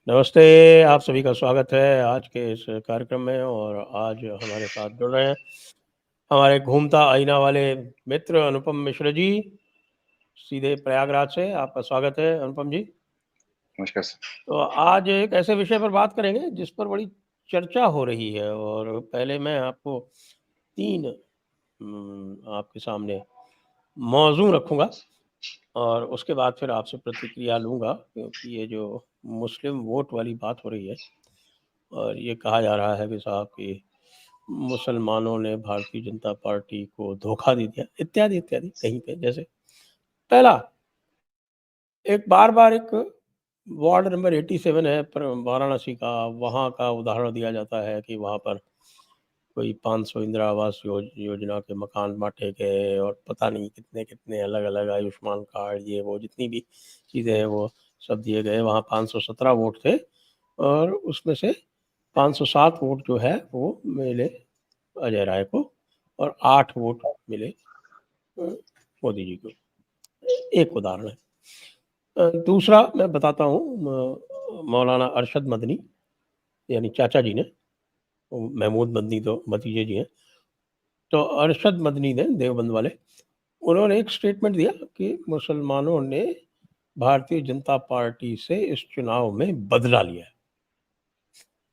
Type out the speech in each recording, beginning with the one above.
नमस्ते, आप सभी का स्वागत है आज के इस कार्यक्रम में। और आज हमारे साथ जुड़ रहे हैं हमारे घूमता आईना वाले मित्र अनुपम मिश्र जी, सीधे प्रयागराज से। आपका स्वागत है अनुपम जी। नमस्कार सर। तो आज एक ऐसे विषय पर बात करेंगे जिस पर बड़ी चर्चा हो रही है। और पहले मैं आपको 3 आपके सामने मौज़ू रखूँगा और उसके बाद फिर आपसे प्रतिक्रिया लूँगा, क्योंकि ये जो मुस्लिम वोट वाली बात हो रही है और ये कहा जा रहा है कि साहब कि मुसलमानों ने भारतीय जनता पार्टी को धोखा दे दिया, इत्यादि इत्यादि। कहीं पे जैसे पहला एक बार-बार एक वार्ड नंबर 87 है पर वाराणसी का, वहाँ का उदाहरण दिया जाता है कि वहाँ पर कोई 500 इंदिरा आवास योजना के मकान बाँटे गए और पता नहीं कितने-कितने अलग-अलग आयुष्मान कार्ड, ये वो जितनी भी चीज़ें हैं वो सब दिए गए। वहाँ 517 वोट थे और उसमें से 507 वोट जो है वो मिले अजय राय को और 8 वोट मिले मोदी जी को। एक उदाहरण है। दूसरा मैं बताता हूँ, मौलाना अरशद मदनी यानी चाचा जी ने, महमूद मदनी तो भतीजे जी हैं। तो अरशद मदनी ने, देवबंद वाले, उन्होंने एक स्टेटमेंट दिया कि मुसलमानों ने भारतीय जनता पार्टी से इस चुनाव में बदला लिया है।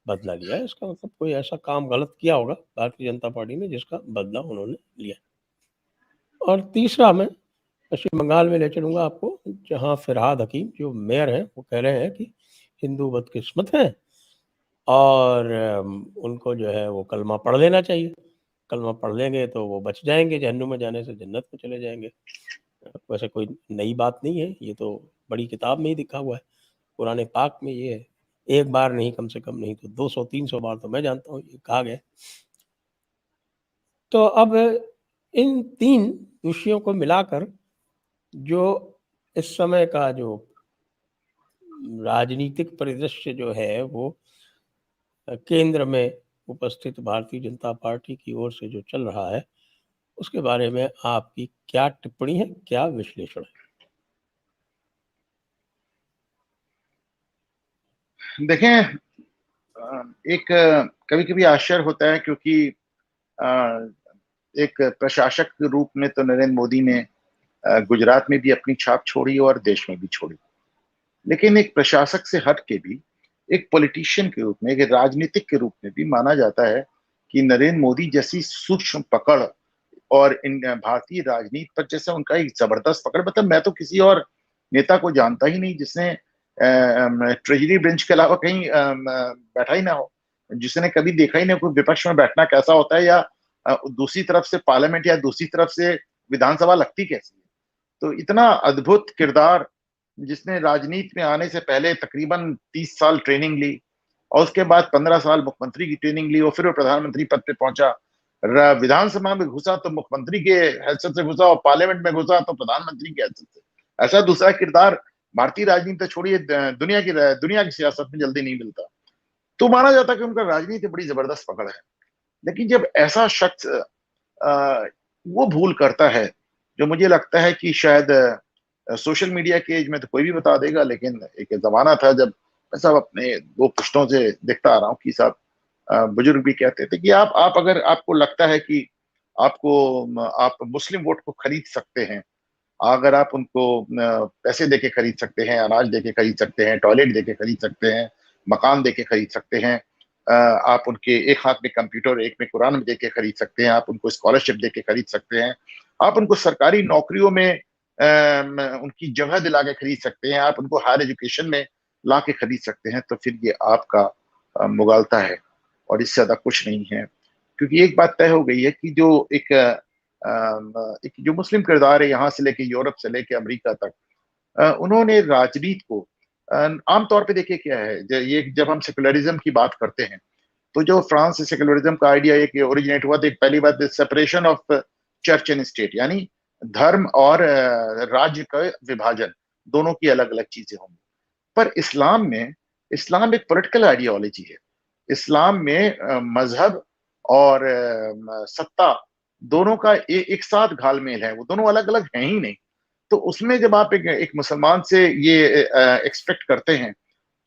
बदला लिया है, इसका मतलब कोई ऐसा काम गलत किया होगा भारतीय जनता पार्टी ने जिसका बदला उन्होंने लिया। और तीसरा मैं पश्चिम बंगाल में ले चलूँगा आपको, जहाँ फ़िरहाद हकीम जो मेयर हैं, वो कह रहे हैं कि हिंदू बदकिस्मत हैं और उनको जो है वो कलमा पढ़ लेना चाहिए। कलमा पढ़ लेंगे तो वो बच जाएँगे जहन्नुम में जाने से, जन्नत में चले जाएँगे। वैसे कोई नई बात नहीं है, ये तो बड़ी किताब में ही लिखा हुआ है। कुरान पाक में ये है। एक बार नहीं, कम से कम नहीं तो 200-300 बार तो मैं जानता हूँ ये कहा गया है। तो अब इन 3 विषयों को मिलाकर जो इस समय का जो राजनीतिक परिदृश्य जो है वो केंद्र में उपस्थित भारतीय जनता पार्टी की ओर से जो चल रहा है, उसके बारे में आपकी क्या टिप्पणी है, क्या विश्लेषण है? देखें, एक कभी-कभी आश्चर्य होता है क्योंकि अ, एक प्रशासक के रूप में तो नरेंद्र मोदी ने गुजरात में भी अपनी छाप छोड़ी और देश में भी छोड़ी। लेकिन एक प्रशासक से हट के भी एक पॉलिटिशियन के रूप में, एक राजनीतिक के रूप में भी माना जाता है कि नरेंद्र मोदी जैसी सूक्ष्म पकड़ और इन भारतीय राजनीति पर जैसा उनका एक जबरदस्त पकड़, मतलब मैं तो किसी और नेता को जानता ही नहीं जिसने ट्रेजरी बेंच के अलावा कहीं बैठा ही ना हो, जिसने कभी देखा ही नहीं कोई विपक्ष में बैठना कैसा होता है या दूसरी तरफ से पार्लियामेंट या दूसरी तरफ से विधानसभा लगती कैसी है। तो इतना अद्भुत किरदार, जिसने राजनीति में आने से पहले तकरीबन 30 साल ट्रेनिंग ली और उसके बाद 15 साल मुख्यमंत्री की ट्रेनिंग ली और फिर वो प्रधानमंत्री पद पे पहुंचा। विधानसभा में घुसा तो मुख्यमंत्री के हैसियत से घुसा और पार्लियामेंट में घुसा तो प्रधानमंत्री की हैसियत से। ऐसा दूसरा किरदार भारतीय राजनीति तो छोड़िए, दुनिया की सियासत में जल्दी नहीं मिलता। तो माना जाता है कि उनका राजनीति बड़ी जबरदस्त पकड़ है। लेकिन जब ऐसा शख्स वो भूल करता है, जो मुझे लगता है कि शायद सोशल मीडिया के एज में तो कोई भी बता देगा, लेकिन एक जमाना था जब मैं सब अपने 2 पुश्तों से देखता आ रहा हूँ कि साहब बुजुर्ग भी कहते थे कि आप अगर आपको लगता है कि आप मुस्लिम वोट को खरीद सकते हैं, अगर आप उनको पैसे देके खरीद सकते हैं, अनाज देके खरीद सकते हैं, टॉयलेट देके खरीद सकते हैं, मकान देके खरीद सकते हैं, आप उनके एक हाथ में कंप्यूटर एक में कुरान देके खरीद सकते हैं, आप उनको स्कॉलरशिप देके खरीद सकते हैं, आप उनको सरकारी नौकरियों में उनकी जगह दिला के खरीद सकते हैं, आप उनको हायर एजुकेशन में ला के खरीद सकते हैं, तो फिर ये आपका मुगालता है और इससे ज्यादा कुछ नहीं है। क्योंकि एक बात तय हो गई है कि जो एक जो मुस्लिम किरदार है यहाँ से लेके यूरोप से लेके अमेरिका तक, उन्होंने राजनीति को आमतौर पे देखिए क्या है, ये जब हम सेकुलरिज्म की बात करते हैं तो जो फ्रांस से सेकुलरिज्म का आइडिया एक ओरिजिनेट हुआ, तो एक पहली बात separation of church and state, यानी धर्म और राज्य का विभाजन, दोनों की अलग अलग चीजें होंगी। पर इस्लाम एक पॉलिटिकल आइडियोलॉजी है। इस्लाम में मजहब और सत्ता दोनों का एक साथ घालमेल है, वो दोनों अलग अलग हैं ही नहीं। तो उसमें जब आप एक मुसलमान से ये एक्सपेक्ट करते हैं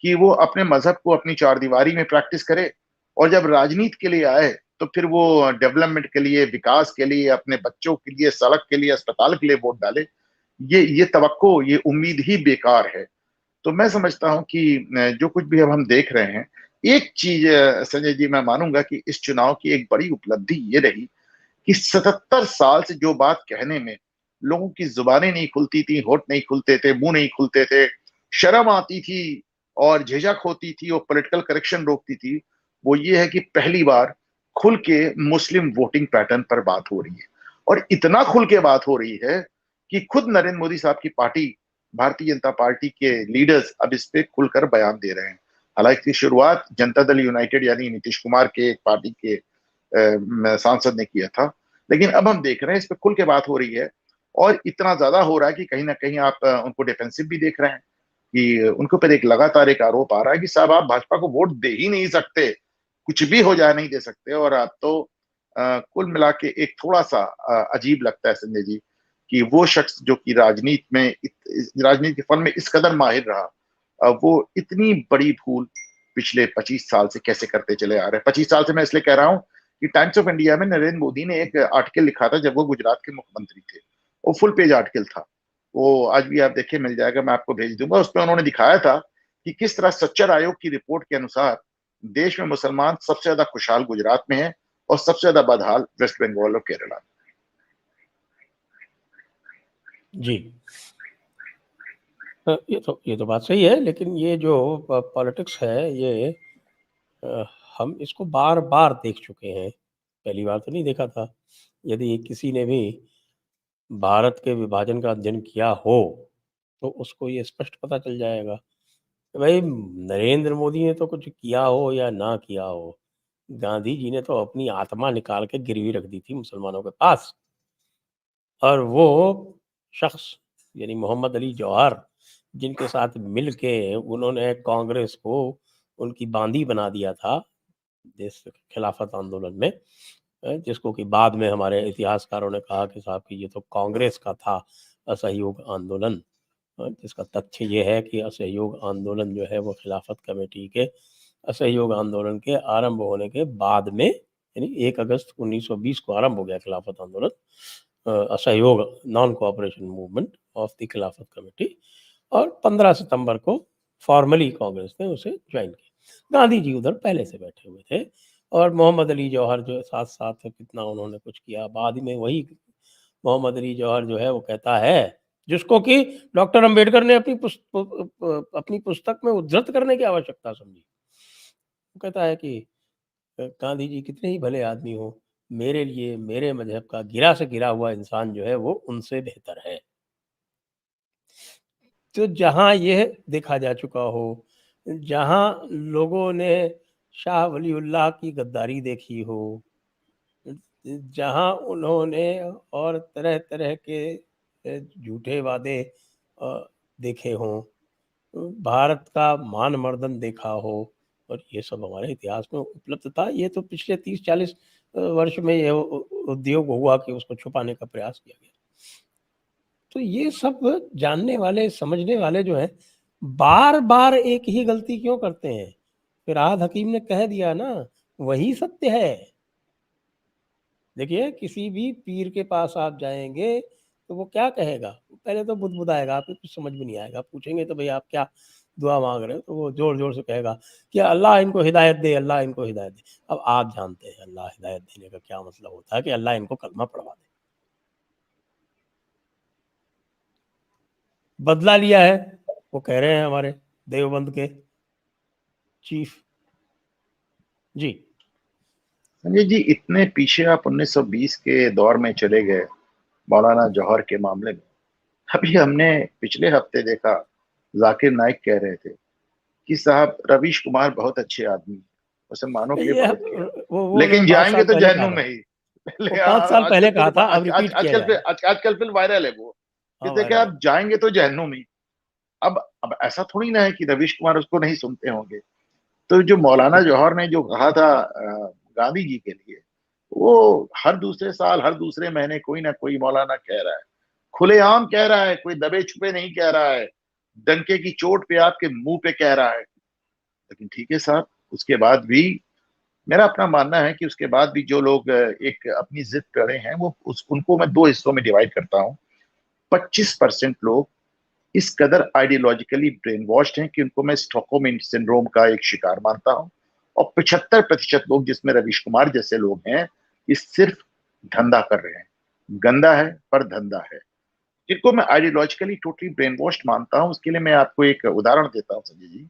कि वो अपने मजहब को अपनी चारदीवारी में प्रैक्टिस करे, और जब राजनीति के लिए आए तो फिर वो डेवलपमेंट के लिए, विकास के लिए, अपने बच्चों के लिए, सड़क के लिए, अस्पताल के लिए वोट डाले। ये तवक्को, ये उम्मीद ही बेकार है। तो मैं समझता हूं कि जो कुछ भी अब हम देख रहे हैं, एक चीज संजय जी मैं मानूंगा कि इस चुनाव की एक बड़ी उपलब्धि ये रही कि 77 साल से जो बात कहने में लोगों की जुबानें नहीं खुलती थी, होठ नहीं खुलते थे, मुंह नहीं खुलते थे, शर्म आती थी और झिझक होती थी और पॉलिटिकल करेक्शन रोकती थी, वो ये है कि पहली बार खुल के मुस्लिम वोटिंग पैटर्न पर बात हो रही है। और इतना खुल के बात हो रही है कि खुद नरेंद्र मोदी साहब की पार्टी, भारतीय जनता पार्टी के लीडर्स अब इस पे खुलकर बयान दे रहे हैं। हालांकि शुरुआत जनता दल यूनाइटेड यानी नीतीश कुमार के एक पार्टी के सांसद ने किया था, लेकिन अब हम देख रहे हैं इस पे खुल के बात हो रही है। और इतना ज्यादा हो रहा है कि कहीं ना कहीं आप उनको डिफेंसिव भी देख रहे हैं कि उनके ऊपर एक लगातार एक आरोप आ रहा है कि साहब आप भाजपा को वोट दे ही नहीं सकते, कुछ भी हो जाए नहीं दे सकते। और आप तो कुल मिला के एक थोड़ा सा अजीब लगता है संजय जी कि वो शख्स जो कि राजनीति के फन में इस कदर माहिर रहा, वो इतनी बड़ी भूल पिछले 25 साल से कैसे करते चले आ रहे हैं। 25 साल से मैं इसलिए कह रहा हूं कि टाइम्स ऑफ इंडिया में नरेंद्र मोदी ने एक आर्टिकल लिखा था जब वो गुजरात के मुख्यमंत्री थे। वो फुल पेज आर्टिकल था, वो आज भी आप देखिए मिल जाएगा, मैं आपको भेज दूंगा। उसमें उन्होंने दिखाया था कि किस तरह सच्चर आयोग की रिपोर्ट के अनुसार देश में मुसलमान सबसे ज्यादा खुशहाल गुजरात में है और सबसे ज्यादा बदहाल वेस्ट बंगाल और केरला। जी। ये तो बात सही है, लेकिन ये जो पॉलिटिक्स है ये अ, हम इसको बार बार देख चुके हैं, पहली बार तो नहीं देखा था। यदि किसी ने भी भारत के विभाजन का अध्ययन किया हो तो उसको ये स्पष्ट पता चल जाएगा कि भाई नरेंद्र मोदी ने तो कुछ किया हो या ना किया हो, गांधी जी ने तो अपनी आत्मा निकाल के गिरवी रख दी थी मुसलमानों के पास। और वो शख्स यानी मोहम्मद अली जौहर, जिनके साथ मिल के उन्होंने कांग्रेस को उनकी बांदी बना दिया था देश खिलाफत आंदोलन में, जिसको कि बाद में हमारे इतिहासकारों ने कहा कि साहब कि ये तो कांग्रेस का था असहयोग आंदोलन। जिसका तथ्य ये है कि असहयोग आंदोलन जो है वो खिलाफत कमेटी के असहयोग आंदोलन के आरंभ होने के बाद में, यानी 1 अगस्त 1920 को आरंभ हो गया खिलाफत आंदोलन, असहयोग non cooperation movement of the खिलाफत कमेटी, और 15 सितंबर को फॉर्मली कांग्रेस ने उसे ज्वाइन किया। गांधी जी उधर पहले से बैठे हुए थे और मोहम्मद अली जौहर जो साथ साथ कितना उन्होंने कुछ किया। बाद में वही मोहम्मद अली जौहर जो है वो कहता है, जिसको कि डॉक्टर अंबेडकर ने अपनी पुस्तक में उद्धृत करने की आवश्यकता समझी। वो कहता है कि गांधी जी कितने ही भले आदमी हो, मेरे लिए मेरे मजहब का गिरा से गिरा हुआ इंसान जो है वो उनसे बेहतर है। तो जहाँ यह देखा जा चुका हो, जहाँ लोगों ने शाह वलीउल्लाह की गद्दारी देखी हो, जहाँ उन्होंने और तरह तरह के झूठे वादे देखे हों, भारत का मान मर्दन देखा हो, और ये सब हमारे इतिहास में उपलब्ध था। ये तो पिछले 30-40 वर्ष में ये उद्योग हुआ कि उसको छुपाने का प्रयास किया गया। तो ये सब जानने वाले समझने वाले जो हैं बार बार एक ही गलती क्यों करते हैं? फिरहाद हकीम ने कह दिया ना, वही सत्य है। देखिए किसी भी पीर के पास आप जाएंगे तो वो क्या कहेगा, पहले तो बुदबुदाएगा, आपको कुछ समझ में नहीं आएगा। पूछेंगे तो भाई आप क्या दुआ मांग रहे हो, तो वो जोर जोर से कहेगा कि अल्लाह इनको हिदायत दे, अल्लाह इनको हिदायत दे। अब आप जानते हैं अल्लाह हिदायत देने का क्या मतलब होता है, कि अल्लाह इनको कलमा पढ़वा दे। बदला लिया है, वो कह रहे हैं हमारे देवबंद के चीफ। जी। संजय जी, इतने पीछे आप 1920 के दौर में चले गए मौलाना जौहर के मामले में। अभी हमने पिछले हफ्ते देखा, जाकिर नाइक कह रहे थे कि साहब रवीश कुमार बहुत अच्छे आदमी, मुसलमानों के लिए ये बहुत किया, वो उन्होंने लेकिन 5 जाएंगे साल तो पहले कहा जहन्नुम था। में ही। वो 5 साल पहले आजकल कहा था, अब आज, आज, रिपीट किया आजकल जा पे रहा है। आजकल फिल्म वायरल है वो, हाँ, कि वायरल है। आप जाएंगे तो जहन्नुम ही। अब ऐसा थोड़ी ना है कि रवीश कुमार उसको नहीं सुनते होंगे। तो जो मौलाना जौहर ने जो कहा था गांधी जी के लिए, वो हर दूसरे साल हर दूसरे महीने कोई ना कोई मौलाना कह रहा है, खुलेआम कह रहा है, कोई दबे छुपे नहीं कह रहा है, डंके की चोट पे आपके मुंह पे कह रहा है। लेकिन ठीक है साहब, उसके बाद भी मेरा अपना मानना है कि उसके बाद भी जो लोग एक अपनी जिद कर रहे हैं, वो उनको मैं दो हिस्सों में डिवाइड करता हूँ। 25% लोग इस कदर आइडियोलॉजिकली ब्रेन वॉश्ड हैं कि उनको मैं स्टॉकहोम सिंड्रोम का एक शिकार मानता हूं। और 75% लोग, जिसमें रवीश कुमार जैसे लोग हैं, ये सिर्फ धंधा कर रहे हैं। गंदा है पर धंधा है। जिनको मैं आइडियोलॉजिकली टोटली ब्रेन वॉश्ड मानता हूं, उसके लिए मैं आपको एक उदाहरण देता हूं संजय जी।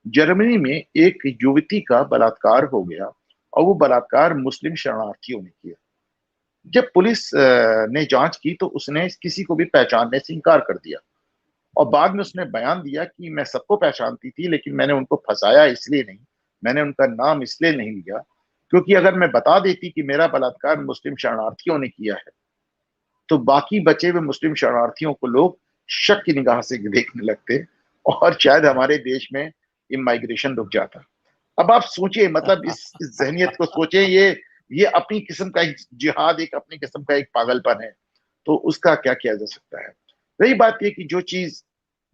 जर्मनी में एक युवती का बलात्कार हो गया, और वो बलात्कार मुस्लिम शरणार्थियों ने किया। जब पुलिस ने जांच की तो उसने किसी को भी पहचानने से इनकार कर दिया, और बाद में उसने बयान दिया कि मैं सबको पहचानती थी, लेकिन मैंने उनको फंसाया इसलिए नहीं, मैंने उनका नाम इसलिए नहीं लिया, क्योंकि अगर मैं बता देती कि मेरा बलात्कार मुस्लिम शरणार्थियों ने किया है, तो बाकी बचे हुए मुस्लिम शरणार्थियों को लोग शक की निगाह से देखने लगते, और शायद हमारे देश में इमाइग्रेशन रुक जाता। अब आप सोचिए, मतलब इस जहनियत को सोचिए, ये अपनी किस्म का एक जिहाद, एक अपनी किस्म का एक पागलपन है। तो उसका क्या किया जा सकता है? रही बात ये कि जो चीज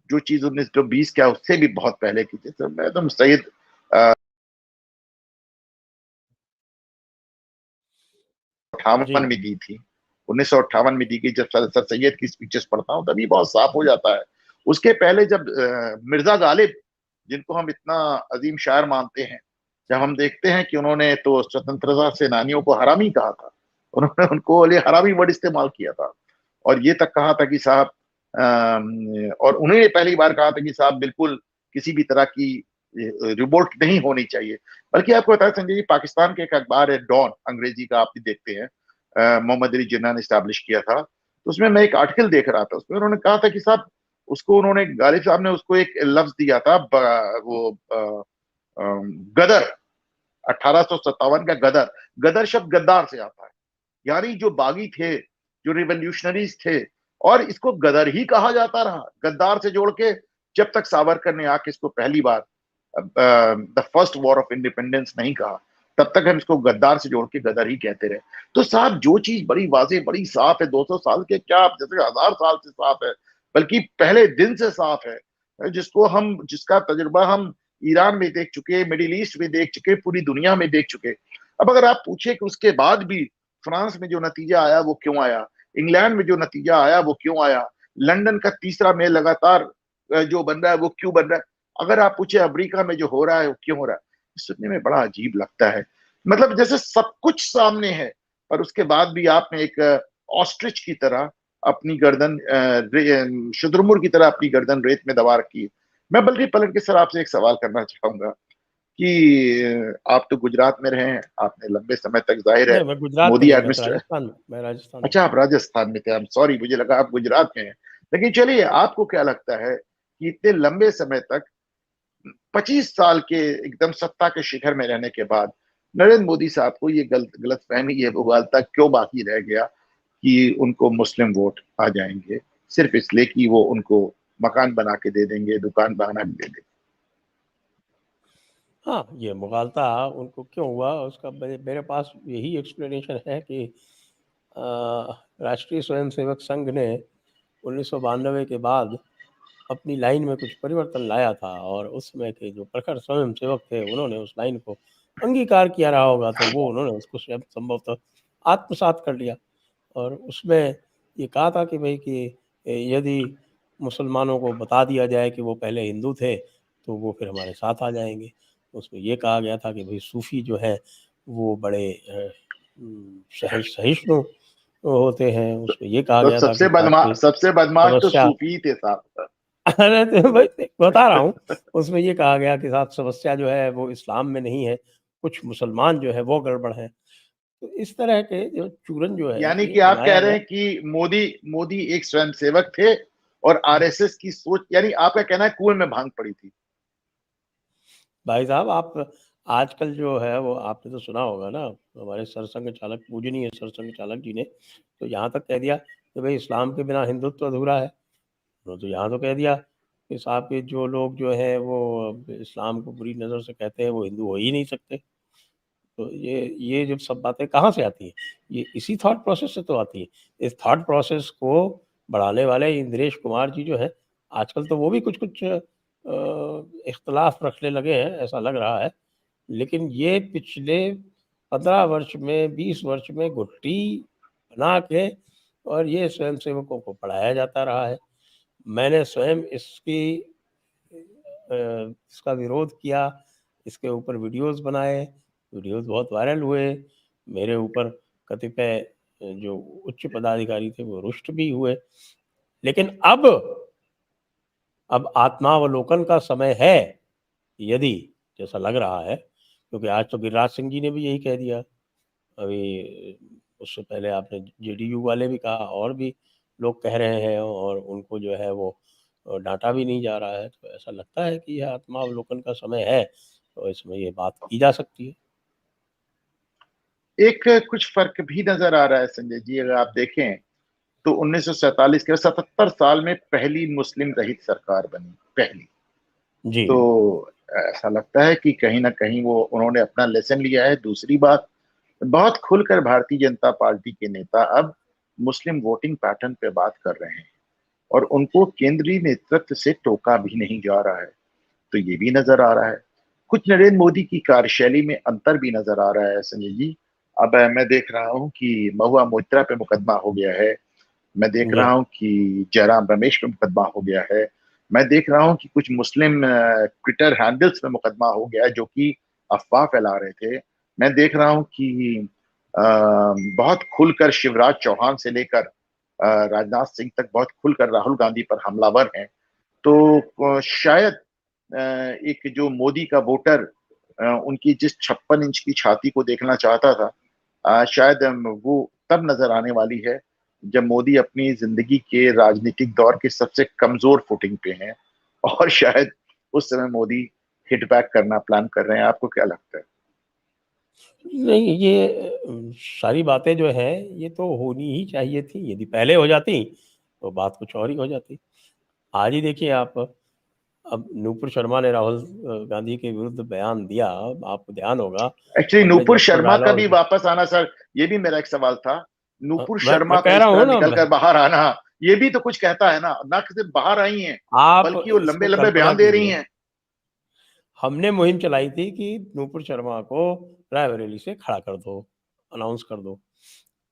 1920 क्या उससे भी बहुत पहले की थी, तो मैं तो सैयद जी। 58 में दी थी, 1958 में दी गई। जब सर सैयद की स्पीचेस पढ़ता हूँ तभी बहुत साफ हो जाता है। उसके पहले जब मिर्जा गालिब, जिनको हम इतना अजीम शायर मानते हैं, जब हम देखते हैं कि उन्होंने तो स्वतंत्रता सेनानियों को हरामी कहा था, उन्होंने उनको लिए हरामी वर्ड इस्तेमाल किया था, और ये तक कहा था कि साहब, और उन्होंने पहली बार कहा था कि साहब बिल्कुल किसी भी तरह की रिवोल्ट नहीं होनी चाहिए। बल्कि आपको बताया संजय जी, पाकिस्तान के एक अखबार है डॉन, अंग्रेजी का, आप भी देखते हैं, मोहम्मद अली जिन्ना ने स्टैब्लिश किया था। तो उसमें मैं एक आर्टिकल देख रहा था, उसमें उन्होंने कहा था कि साहब, उसको उन्होंने, गालिब साहब ने उसको एक लफ्ज दिया था, वो गदर, 1857 का गदर। गदर शब्द गद्दार से आता है, यानी जो बागी थे, जो रिवोल्यूशनरीज थे, और इसको गदर ही कहा जाता रहा, गद्दार से जोड़ के। जब तक सावरकर ने आके इसको पहली बार the first war of independence नहीं कहा, तब तक हम इसको गद्दार से जोड़ के गदर ही कहते रहे। तो साहब, जो चीज बड़ी वाजे, बड़ी साफ है, 200 साल के क्या, जैसे 1000 साल से साफ है, बल्कि पहले दिन से साफ है, जिसका तजुर्बा हम ईरान में देख चुके, मिडिल ईस्ट में देख चुके, पूरी दुनिया में देख चुके। अब अगर आप पूछे कि उसके बाद भी फ्रांस में जो नतीजा आया वो क्यों आया, इंग्लैंड में जो नतीजा आया वो क्यों आया, लंदन का तीसरा मेल लगातार जो बन रहा है वो क्यों बन रहा है, अगर आप पूछे अमेरिका में जो हो रहा है वो क्यों हो रहा है, सुनने में बड़ा अजीब लगता है। मतलब जैसे सब कुछ सामने है, पर उसके बाद भी आपने एक ऑस्ट्रिच की तरह अपनी गर्दन, शुतुरमुर्ग की तरह अपनी गर्दन रेत में दबा रखी है। मैं बल्कि पलट के सर आपसे एक सवाल करना चाहूंगा कि आप तो गुजरात में रहे हैं, आपने लंबे समय तक, जाहिर है, नहीं, मैं गुजरात में मोदी नहीं, मैं तो एडमिनिस्ट्रेशन। राजस्थान में, मैं राजस्थान में। अच्छा, आप राजस्थान में थे, आई एम सॉरी, मुझे लगा आप गुजरात में हैं। लेकिन चलिए, आपको क्या लगता है कि इतने लंबे समय तक, 25 साल के एकदम सत्ता के शिखर में रहने के बाद, नरेंद्र मोदी साहब को ये गलत फहमी, ये उबालता क्यों बाकी रह गया कि उनको मुस्लिम वोट आ जाएंगे, सिर्फ इसलिए कि वो उनको मकान बना के दे देंगे, दुकान बना के दे देंगे? हाँ, ये मुग़ालता उनको क्यों हुआ, उसका मेरे पास यही एक्सप्लेनेशन है कि अ, राष्ट्रीय स्वयंसेवक संघ ने 1992 के बाद अपनी लाइन में कुछ परिवर्तन लाया था, और उसमें के जो प्रखर स्वयंसेवक थे उन्होंने उस लाइन को अंगीकार किया रहा होगा, तो वो उन्होंने उसको शायद संभवतः आत्मसात कर लिया। और उसमें ये कहा था कि भई कि यदि मुसलमानों को बता दिया जाए कि वो पहले हिंदू थे, तो वो फिर हमारे साथ आ जाएँगे। उसमें ये कहा गया था कि भई सूफ़ी जो हैं वो बड़े सहिष्णु होते हैं। उसमें ये कहा तो गया था कि साहब कोई सबसे बदमाश तो समस्या सूफी थे साहब। अरे तो भाई बता रहा हूँ, उसमें ये कहा गया कि साहब समस्या जो है वो इस्लाम में नहीं है, कुछ मुसलमान जो है वो गड़बड़ हैं। तो इस तरह के जो चूरन जो है यानी ये कि आप कह बनाया रहे गया। हैं कि मोदी एक स्वयंसेवक थे, और आरएसएस की सोच, यानी आपका कहना है कुएं में भांग पड़ी थी। भाई साहब आप आजकल जो है वो आपने तो सुना होगा ना, हमारे सरसंघ चालक, पूजनीय सरसंघ चालक जी ने तो यहाँ तक कह दिया कि भाई इस्लाम के बिना हिंदुत्व अधूरा है। उन्होंने तो यहाँ तो कह दिया कि साहब के जो लोग जो हैं वो इस्लाम को बुरी नज़र से कहते हैं वो हिंदू हो ही नहीं सकते। तो ये जब सब बातें कहाँ से आती हैं? ये इसी थॉट प्रोसेस से तो आती हैं। इस थॉट प्रोसेस को बढ़ाने वाले इंद्रेश कुमार जी जो हैं, आजकल तो वो भी कुछ-कुछ इख्तलाफ रखने लगे हैं, ऐसा लग रहा है। लेकिन ये पिछले 15 वर्ष में, 20 वर्ष में घुट्टी बना के और ये स्वयंसेवकों को पढ़ाया जाता रहा है। मैंने स्वयं इसका विरोध किया, इसके ऊपर वीडियोज़ बनाए, वीडियोज़ बहुत वायरल हुए। मेरे ऊपर कतिपय जो उच्च पदाधिकारी थे वो रुष्ट भी हुए। लेकिन अब आत्मावलोकन का समय है, यदि जैसा लग रहा है, क्योंकि आज तो गिरिराज सिंह जी ने भी यही कह दिया। अभी उससे पहले आपने जेडीयू वाले भी कहा, और भी लोग कह रहे हैं, और उनको जो है वो डांटा भी नहीं जा रहा है। तो ऐसा लगता है कि यह आत्मावलोकन का समय है, तो इसमें ये बात की जा सकती है। एक कुछ फर्क भी नजर आ रहा है संजय जी, अगर आप देखें तो 1947 के 77 साल में पहली मुस्लिम रहित सरकार बनी, पहली। जी। तो ऐसा लगता है कि कहीं ना कहीं वो उन्होंने अपना लेसन लिया है। दूसरी बात, बहुत खुलकर भारतीय जनता पार्टी के नेता अब मुस्लिम वोटिंग पैटर्न पे बात कर रहे हैं और उनको केंद्रीय नेतृत्व से टोका भी नहीं जा रहा है। तो ये भी नजर आ रहा है। कुछ नरेंद्र मोदी की कार्यशैली में अंतर भी नजर आ रहा है संजय जी। अब मैं देख रहा हूं कि महुआ मोइत्रा पे मुकदमा हो गया है। मैं देख जी। रहा हूं कि जयराम रमेश पे मुकदमा हो गया है। मैं देख रहा हूं कि कुछ मुस्लिम ट्विटर हैंडल्स पे मुकदमा हो गया है जो कि अफवाह फैला रहे थे। मैं देख रहा हूं कि बहुत खुलकर शिवराज चौहान से लेकर राजनाथ सिंह तक बहुत खुलकर राहुल गांधी पर हमलावर हैं। तो शायद एक जो मोदी का वोटर उनकी जिस 56 इंच की छाती को देखना चाहता था, शायद वो तब नजर आने वाली है जब मोदी अपनी जिंदगी के राजनीतिक दौर के सबसे कमजोर फुटिंग पे हैं। और शायद उस समय मोदी हिट बैक करना प्लान कर रहे हैं। आपको क्या लगता है? नहीं, ये सारी बातें जो हैं, ये तो होनी ही चाहिए थी। यदि पहले हो जाती, तो बात कुछ और ही हो जाती। आज ही देखिए आप, अब नूपुर शर्मा ने राहुल गांधी के विरुद्ध बयान दिया, आपको ध्यान होगा, एक्चुअली हमने नूपुर जब पर शर्मा डाला का उस भी वापस आना सर, ये भी मेरा एक सवाल था। नूपुर मैं शर्मा का कह इस रहा हूँ तरह ना, निकल मैं कर बाहर आना, ये भी तो कुछ कहता है ना। ना कि सिर्फ बाहर आई हैं, आप बल्कि वो लंबे इसको लंबे कल्पना बयान दे रही कीजिए, हैं। हमने मुहिम चलाई थी कि नूपुर शर्मा को रायबरेली से खड़ा कर दो, अनाउंस कर दो।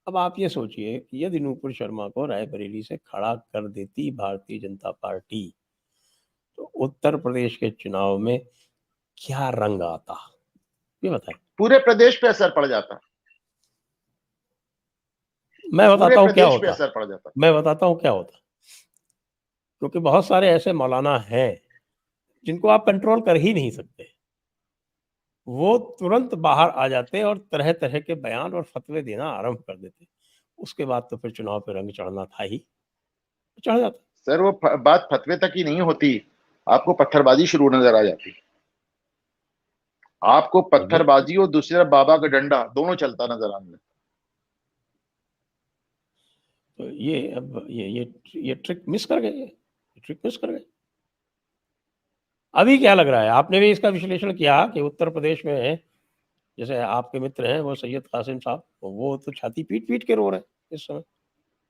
अब आप ये सोचिए कि यदि नूपुर शर्मा को रायबरेली से खड़ा कर देती भारतीय जनता पार्टी, तो उत्तर प्रदेश के चुनाव में क्या रंग आता, ये बताएं। पूरे प्रदेश पे असर पड़ जाता, मैं पूरे बताता हूँ क्या प्रदेश पे होता, असर पड़ जाता। मैं बताता हूँ क्या होता। क्योंकि बहुत सारे ऐसे मौलाना हैं जिनको आप कंट्रोल कर ही नहीं सकते। वो तुरंत बाहर आ जाते और तरह तरह के बयान और फतवे देना आरंभ कर देते। उसके बाद तो फिर चुनाव पे रंग चढ़ना था ही, चढ़ जाता। सर वो बात फतवे तक ही नहीं होती, आपको पत्थरबाजी शुरू नजर आ जाती। आपको बिल्कुल। पत्थरबाजी और दूसरी तरफ बाबा का डंडा दोनों चलता नजर आने लगता। तो ये अब ये ट्रिक मिस कर गए, ये ट्रिक मिस कर गए। अभी क्या लग रहा है, आपने भी इसका विश्लेषण किया कि उत्तर प्रदेश में, जैसे आपके मित्र हैं वो सैयद कासिम साहब, वो तो छाती पीट-पीट के रो रहे हैं इस समय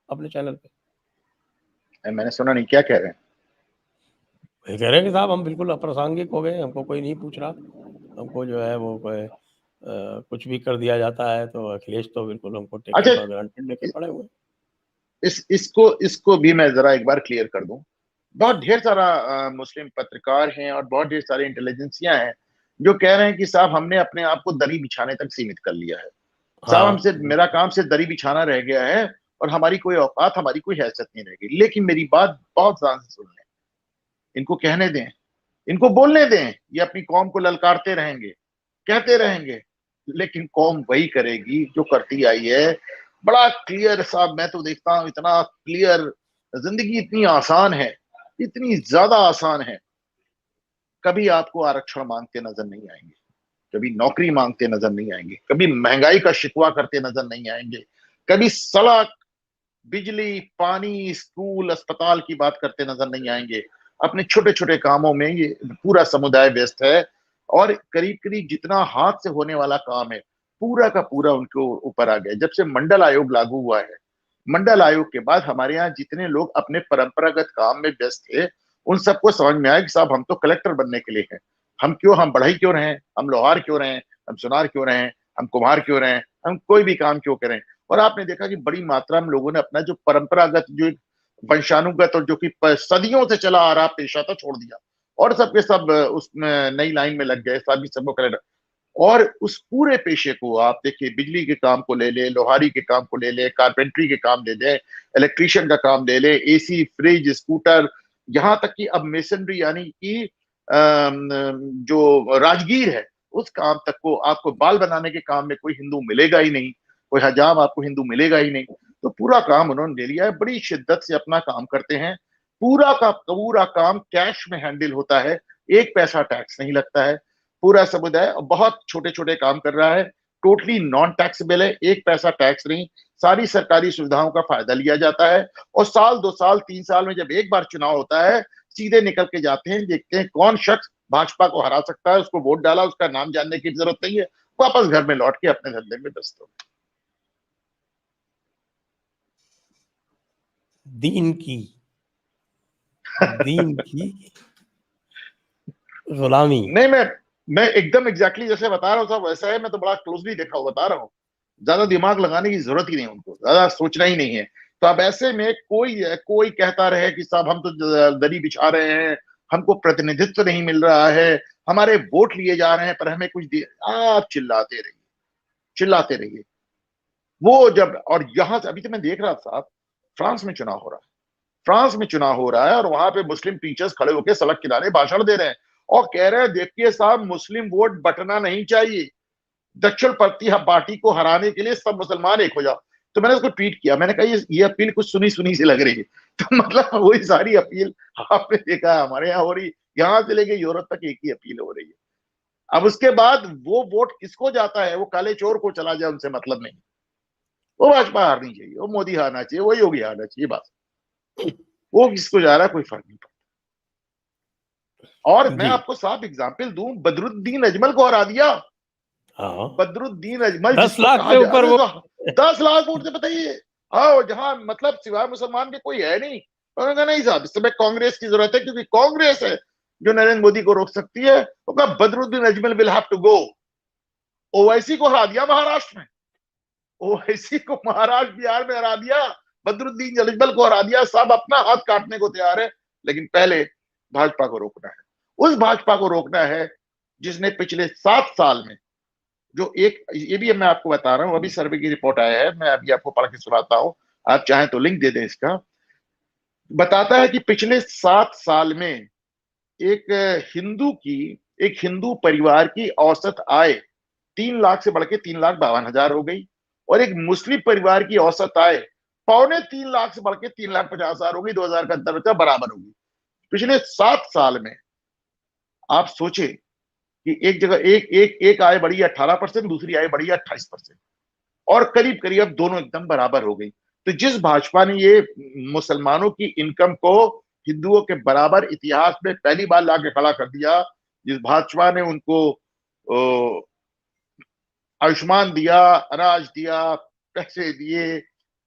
अपने चैनल पे। मैंने सुना नहीं, क्या कह रहे हैं? वही कह रहे हैं कि साहब हम बिल्कुल अप्रासंगिक हो गए, हमको कोई नहीं पूछ रहा। हमको जो है वो कोई कुछ भी कर दिया जाता है, तो अखिलेश तो बिल्कुल हमको टेकन अच्छा, फॉर ग्रांटेड लेके पड़े हुए हैं। इसको भी मैं जरा एक बार क्लियर कर दूं। बहुत ढेर सारा मुस्लिम पत्रकार हैं और बहुत ढेर सारे इंटेलिजेंसिया हैं जो कह रहे हैं कि साहब हमने अपने आप को दरी बिछाने तक सीमित कर लिया है। साहब हाँ, हमसे, मेरा काम सिर्फ दरी बिछाना रह गया है और हमारी कोई औकात, हमारी कोई हैसियत नहीं रह गई। लेकिन मेरी बात बहुत ध्यान से सुन लें, इनको कहने दें, इनको बोलने दें। ये अपनी कौम को ललकारते रहेंगे, कहते रहेंगे, लेकिन कौम वही करेगी जो करती आई है। बड़ा क्लियर साहब, मैं तो देखता हूं इतना क्लियर। जिंदगी इतनी आसान है, इतनी ज्यादा आसान है। कभी आपको आरक्षण मांगते नजर नहीं आएंगे, कभी नौकरी मांगते नजर नहीं आएंगे, कभी महंगाई का शिकवा करते नजर नहीं आएंगे, कभी सड़क, बिजली, पानी, स्कूल, अस्पताल की बात करते नजर नहीं आएंगे। अपने छोटे छोटे कामों में ये पूरा समुदाय व्यस्त है और करीब करीब जितना हाथ से होने वाला काम है पूरा का पूरा उनके ऊपर आ गया। जब से मंडल आयोग लागू हुआ है, मंडल आयोग के बाद हमारे यहाँ जितने लोग अपने परंपरागत काम में व्यस्त थे उन सबको समझ में आया कि साहब हम तो कलेक्टर बनने के लिए हैं, हम बढ़ई क्यों रहे, हम लोहार क्यों रहे, हम सुनार क्यों रहे, हम कुम्हार क्यों रहे, हम कोई भी काम क्यों करें। और आपने देखा कि बड़ी मात्रा में लोगों ने अपना जो परंपरागत, जो एक वंशानुगत और जो कि सदियों से चला आ रहा पेशा था, छोड़ दिया और सबके सब उसमें नई लाइन में लग गए, सभी सबको कलेक्टर। और उस पूरे पेशे को आप देखिए, बिजली के काम को ले ले, लोहारी के काम को ले ले, कारपेंट्री के काम ले ले, इलेक्ट्रीशियन का काम ले ले, एसी, फ्रिज, स्कूटर, यहाँ तक कि अब मेसनरी यानी कि जो राजगीर है उस काम तक को, आपको बाल बनाने के काम में कोई हिंदू मिलेगा ही नहीं, कोई हजाम आपको हिंदू मिलेगा ही नहीं। तो पूरा काम उन्होंने ले लिया है, बड़ी शिद्दत से अपना काम करते हैं, पूरा का पूरा काम कैश में हैंडल होता है, एक पैसा टैक्स नहीं लगता है, पूरा समुदाय बहुत छोटे छोटे काम कर रहा है, टोटली नॉन टैक्सेबल है, एक पैसा टैक्स नहीं, सारी सरकारी सुविधाओं का फायदा लिया जाता है। और साल 2 साल 3 साल में जब एक बार चुनाव होता है, सीधे निकल के जाते हैं, देखते हैं कौन शख्स भाजपा को हरा सकता है, उसको वोट डाला, उसका नाम जानने की जरूरत नहीं है, वापस घर में लौट के अपने धंधे में व्यस्त हो। दीन की दीन की गुलामी। नहीं, मैं एकदम एग्जैक्टली जैसे बता रहा हूँ साहब वैसा है, मैं तो बड़ा क्लोजली देखा हुआ बता रहा हूँ, ज्यादा दिमाग लगाने की जरूरत ही नहीं, उनको ज्यादा सोचना ही नहीं है। तो अब ऐसे में कोई कोई कहता रहे कि साहब हम तो दरी बिछा रहे हैं, हमको प्रतिनिधित्व नहीं मिल रहा है, हमारे वोट लिए जा रहे हैं पर हमें कुछ दिए, आप चिल्लाते रहिए, चिल्लाते रहिए। वो जब, और यहां से अभी तो मैं देख रहा था साहब, फ्रांस में चुनाव हो रहा है, फ्रांस में चुनाव हो रहा है और वहां पे मुस्लिम टीचर्स खड़े होकर सड़क किनारे भाषण दे रहे हैं और कह रहे हैं देखिए साहब, मुस्लिम वोट बटना नहीं चाहिए, दक्षिण पश्चिम पार्टी को हराने के लिए सब मुसलमान एक हो जाओ। तो मैंने उसको ट्वीट किया, मैंने कहा ये अपील कुछ सुनी सुनी सी लग रही है। तो मतलब वही सारी अपील आपने देखा है हमारे यहाँ हो रही, यहां से लेके यूरोप तक एक ही अपील हो रही है। अब उसके बाद वो वोट किसको जाता है, वो काले चोर को चला जाए उनसे मतलब नहीं, वो भाजपा हारनी चाहिए, वो मोदी हारना चाहिए, वो योगी हारना चाहिए, बस वो किसको जा रहा है कोई फर्क नहीं पड़ता। और मैं जी आपको साफ एग्जाम्पल दूं, बदरुद्दीन अजमल को हरा दिया, हाँ, बदरुद्दीन अजमल 10 जिसको लाख कहा से जाए, ऊपर अरे वो। तो 10 लाख वोट से बताइए, हाँ जहां मतलब सिवाय मुसलमान के कोई है नहीं। उन्होंने कहा नहीं साहब, इस समय कांग्रेस की जरूरत है, क्योंकि कांग्रेस है जो नरेंद्र मोदी को रोक सकती है। तो कहा Badruddin Ajmal will have to go. Owaisi को हरा दिया महाराष्ट्र में, ओवैसी को महाराष्ट्र बिहार में हरा दिया, बदरुद्दीन अजमल को हरा दिया, सब अपना हाथ काटने को तैयार है। लेकिन पहले भाजपा को रोकना है, उस भाजपा को रोकना है जिसने पिछले 7 साल में जो एक, ये भी मैं आपको बता रहा हूं, अभी सर्वे की रिपोर्ट आया है, मैं अभी आपको पढ़ के सुनाता हूं, आप चाहें तो लिंक दे दें इसका। बताता है कि पिछले 7 साल में एक हिंदू की, एक हिंदू परिवार की औसत आय 3 लाख से बढ़ के 3,52,000 हो गई, और एक मुस्लिम परिवार की औसत आय 2.25 लाख से बढ़ के 3,50,000 हो गई, 2000 का अंतर बचा, बराबर होगी। पिछले 7 साल में आप सोचे कि एक जगह एक आय बढ़ी 18%, दूसरी आय बढ़ी 28%, और करीब करीब अब दोनों एकदम बराबर हो गई। तो जिस भाजपा ने ये मुसलमानों की इनकम को हिंदुओं के बराबर इतिहास में पहली बार लाके खड़ा कर दिया, जिस भाजपा ने उनको आयुष्मान दिया, अनाज दिया, पैसे दिए,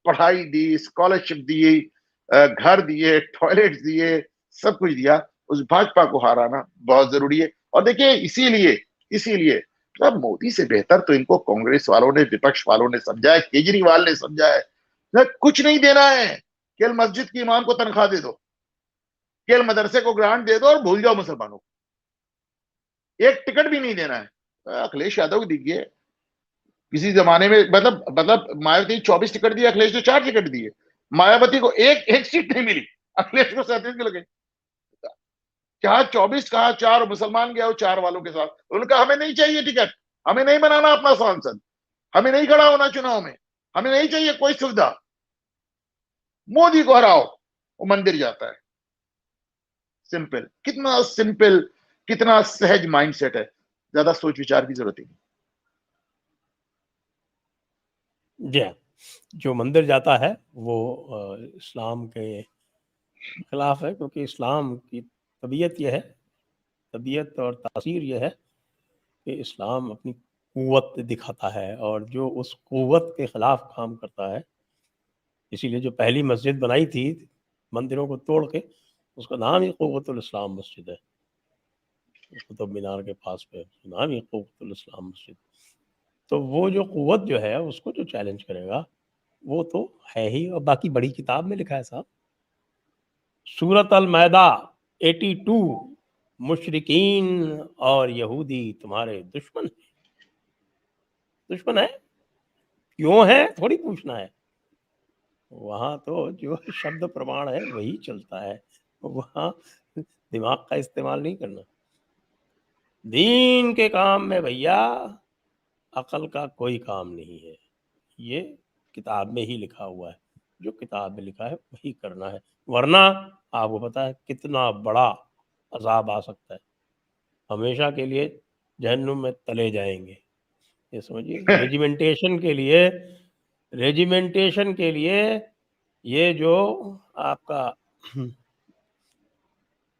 पढ़ाई दी, स्कॉलरशिप दी, घर दिए, टॉयलेट दिए, सब कुछ दिया, उस भाजपा को हराना बहुत जरूरी है। और देखिए इसीलिए इसीलिए मतलब मोदी से बेहतर तो इनको कांग्रेस वालों ने, विपक्ष वालों ने समझा है, केजरीवाल ने समझा है। कुछ नहीं देना है, केवल मस्जिद की इमाम को तनख्वाह दे दो, केवल मदरसे को ग्रांट दे दो और भूल जाओ मुसलमानों को, एक टिकट भी नहीं देना है। अखिलेश यादव को देखिए, किसी जमाने में मतलब मायावती 24 टिकट दिए, अखिलेश ने 4 टिकट दिए, मायावती को एक एक सीट नहीं मिली, अखिलेश को 37 के लगे, कहा 24, कहा 4, मुसलमान गया वो 4 वालों के साथ, उनका हमें नहीं चाहिए टिकट, हमें नहीं बनाना अपना सांसद, हमें नहीं खड़ा होना चुनाव में, हमें नहीं चाहिए कोई सुविधा, मोदी को हराओ, वो मंदिर जाता है। सिंपल, कितना सिंपल, कितना सहज माइंडसेट है, ज्यादा सोच विचार की जरूरत ही नहीं। जी हाँ, जो मंदिर जाता है वो इस्लाम के खिलाफ है, क्योंकि इस्लाम की तबीयत यह है, तबीयत और तासीर यह है कि इस्लाम अपनी कुव्वत दिखाता है, और जो उस कुव्वत के खिलाफ काम करता है, इसीलिए जो पहली मस्जिद बनाई थी मंदिरों को तोड़ के, उसका नाम ही क़ुव्वतुल इस्लाम मस्जिद है, कुतुब मीनार के पास पे, नाम ही क़ुव्वतुल इस्लाम मस्जिद। तो वो जो क़ुव्वत जो है उसको जो चैलेंज करेगा वो तो है ही, और बाकी बड़ी किताब में लिखा है साहब, सूरत अल मैदा 82, मुशरिकीन और यहूदी तुम्हारे दुश्मन है, क्यों है थोड़ी पूछना है, वहां तो जो शब्द प्रमाण है वही चलता है, वहां दिमाग का इस्तेमाल नहीं करना। दीन के काम में भैया अकल का कोई काम नहीं है, ये किताब में ही लिखा हुआ है, जो किताब में लिखा है वही करना है, वरना आपको पता है कितना बड़ा अजाब आ सकता है, हमेशा के लिए जहन्नुम में तले जाएंगे। ये समझिए रेजिमेंटेशन के लिए ये जो आपका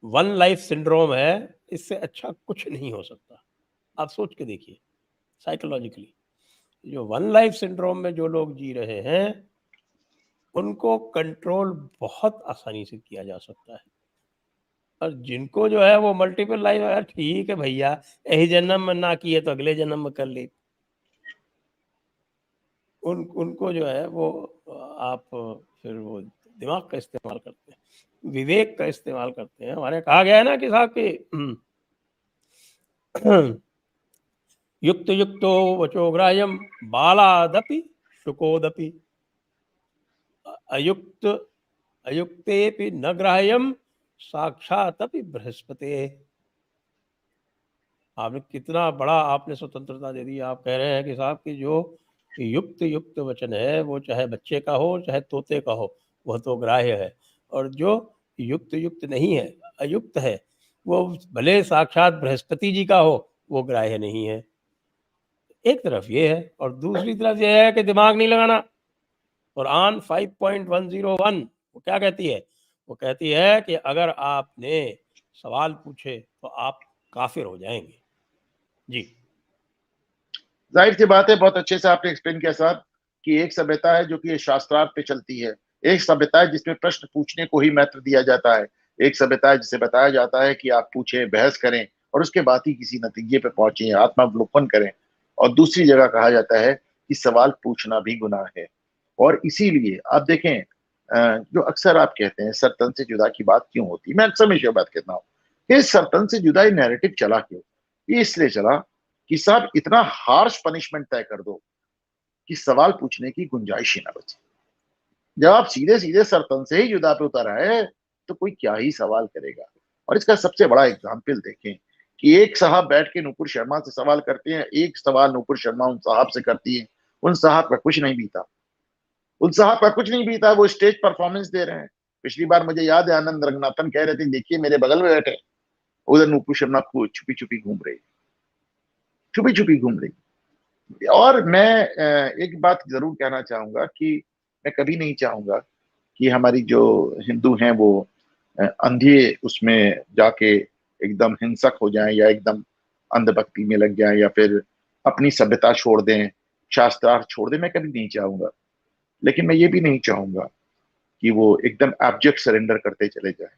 वन लाइफ सिंड्रोम है, इससे अच्छा कुछ नहीं हो सकता। आप सोच के देखिए साइकोलॉजिकली, जो वन लाइफ सिंड्रोम में जो लोग जी रहे हैं उनको कंट्रोल बहुत आसानी से किया जा सकता है, और जिनको जो है वो मल्टीपल लाइफ है, ठीक है भैया यही जन्म में ना किए तो अगले जन्म में कर ली, उनको जो है वो आप फिर वो दिमाग का इस्तेमाल करते हैं, विवेक का इस्तेमाल करते हैं। हमारे कहा गया है ना कि साहब कि युक्त युक्तो वचोग्राह्यम बालादपि शुकोदपि अयुक्त अयुक्तेपि न ग्राह्यम साक्षातपि बृहस्पते। आपने कितना बड़ा आपने स्वतंत्रता दे दी, आप कह रहे हैं कि साहब कि जो युक्त युक्त वचन है वो चाहे बच्चे का हो चाहे तोते का हो वह तो ग्राह्य है, और जो युक्त युक्त नहीं है अयुक्त है वो भले साक्षात बृहस्पति जी का हो वो ग्राह्य नहीं है। एक तरफ ये है, और दूसरी तरफ ये है कि दिमाग नहीं लगाना। और आन 5.101 वो क्या कहती है, वो कहती है कि अगर आपने सवाल पूछे तो आप काफिर हो जाएंगे। जी जाहिर सी बात है, बहुत अच्छे से आपने एक्सप्लेन किया साहब कि एक सभ्यता है जो कि शास्त्रार्थ पे चलती है, एक सभ्यता है जिसमें प्रश्न पूछने को ही महत्व दिया जाता है, एक सभ्यता है जिसे बताया जाता है कि आप पूछें, बहस करें और उसके बाद ही किसी नतीजे पे पहुंचे, आत्मावलोकन करें। और दूसरी जगह कहा जाता है कि सवाल पूछना भी गुनाह है। और इसीलिए आप देखें, जो अक्सर आप कहते हैं सरतन से जुदा की बात क्यों होती है, मैं अक्सर में बात कहता हूँ कि सरतन से जुदा नैरेटिव चला क्यों। ये इसलिए चला कि साहब इतना हार्श पनिशमेंट तय कर दो कि सवाल पूछने की गुंजाइश ही ना बचे। जब आप सीधे सीधे सरतन से ही जुदा पे उतर आए तो कोई क्या ही सवाल करेगा। और इसका सबसे बड़ा एग्जाम्पल देखें कि एक साहब बैठ के नूपुर शर्मा से सवाल करते हैं, एक सवाल नूपुर शर्मा उन साहब से करती है, उन साहब का कुछ नहीं बीता, उन साहब का कुछ नहीं बीता, वो स्टेज परफॉर्मेंस दे रहे हैं। पिछली बार मुझे याद है आनंद रंगनाथन कह रहे थे देखिए मेरे बगल में बैठे, उधर नूपुर शर्मा को छुपी छुपी घूम रही, छुपी छुपी घूम रही। और मैं एक बात जरूर कहना चाहूंगा कि मैं कभी नहीं चाहूंगा कि हमारी जो हिंदू हैं वो अंधे उसमें जाके एकदम हिंसक हो जाएं या एकदम अंधभक्ति में लग जाएं या फिर अपनी सभ्यता छोड़ दें, शास्त्रार्थ छोड़ दें, मैं कभी नहीं चाहूंगा। लेकिन मैं ये भी नहीं चाहूंगा कि वो एकदम एब्जेक्ट सरेंडर करते चले जाएं,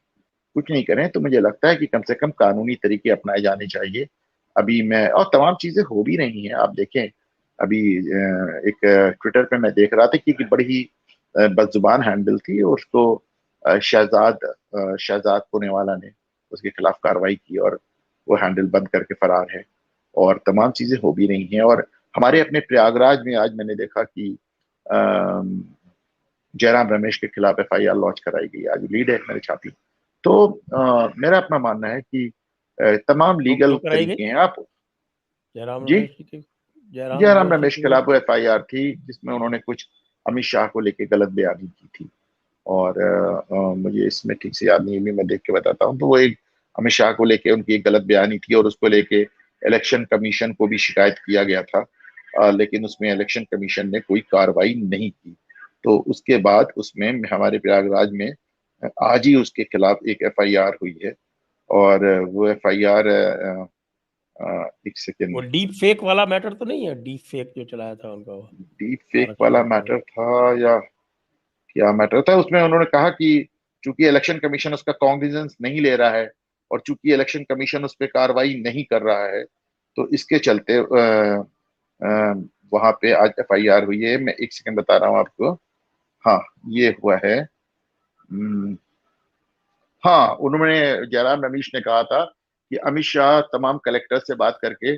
कुछ नहीं करें। तो मुझे लगता है कि कम से कम कानूनी तरीके अपनाए जाने चाहिए। अभी मैं और तमाम चीजें हो भी रही हैं, आप देखें अभी एक ट्विटर पे मैं देख रहा था कि बड़ी ही बदजुबान हैंडल थी और उसको शहजाद पुनेवाला ने उसके खिलाफ कार्रवाई की और वो हैंडल बंद करके फरार है। और तमाम चीजें हो भी रही हैं। और हमारे अपने प्रयागराज में आज मैंने देखा कि जयराम रमेश के खिलाफ FIR लॉन्च कराई गई, आज लीड है मेरे छाती। तो मेरा अपना मानना है कि तमाम तो लीगल क्यों कराई गई तरीके हैं आप। जयराम जी, रमेश जी की, जयराम जयराम रमेश जी रमेश की के वो? खिलाफ वो FIR थी जिसमें उन्होंने कुछ अमित शाह को लेके गलत बयानी की थी। और मुझे इसमें ठीक से याद नहीं, भी मैं देख के बताता हूँ। तो वो एक अमित शाह को लेके उनकी एक गलत बयानी थी और उसको लेके इलेक्शन कमीशन को भी शिकायत किया गया था। लेकिन उसमें इलेक्शन कमीशन ने कोई कार्रवाई नहीं की। तो उसके बाद उसमें हमारे प्रयागराज में आज ही उसके खिलाफ एक FIR हुई है। और वो FIR एक वो सेकेंड, डीप फेक वाला मैटर तो नहीं है, डीप फेक जो चलाया था उनका वो डीप फेक आरक्षण वाला के मैटर लिए? था या क्या मैटर था, उसमें उन्होंने कहा कि चूंकि इलेक्शन कमीशन उसका कॉग्निजेंस नहीं ले रहा है और चूंकि इलेक्शन कमीशन उस पर कार्रवाई नहीं कर रहा है, तो इसके चलते वहां पे आज FIR हुई है। मैं एक सेकंड बता रहा हूँ आपको। हाँ, ये हुआ है। हाँ, उन्होंने, जयराम रमेश ने कहा था कि अमित शाह तमाम कलेक्टर से बात करके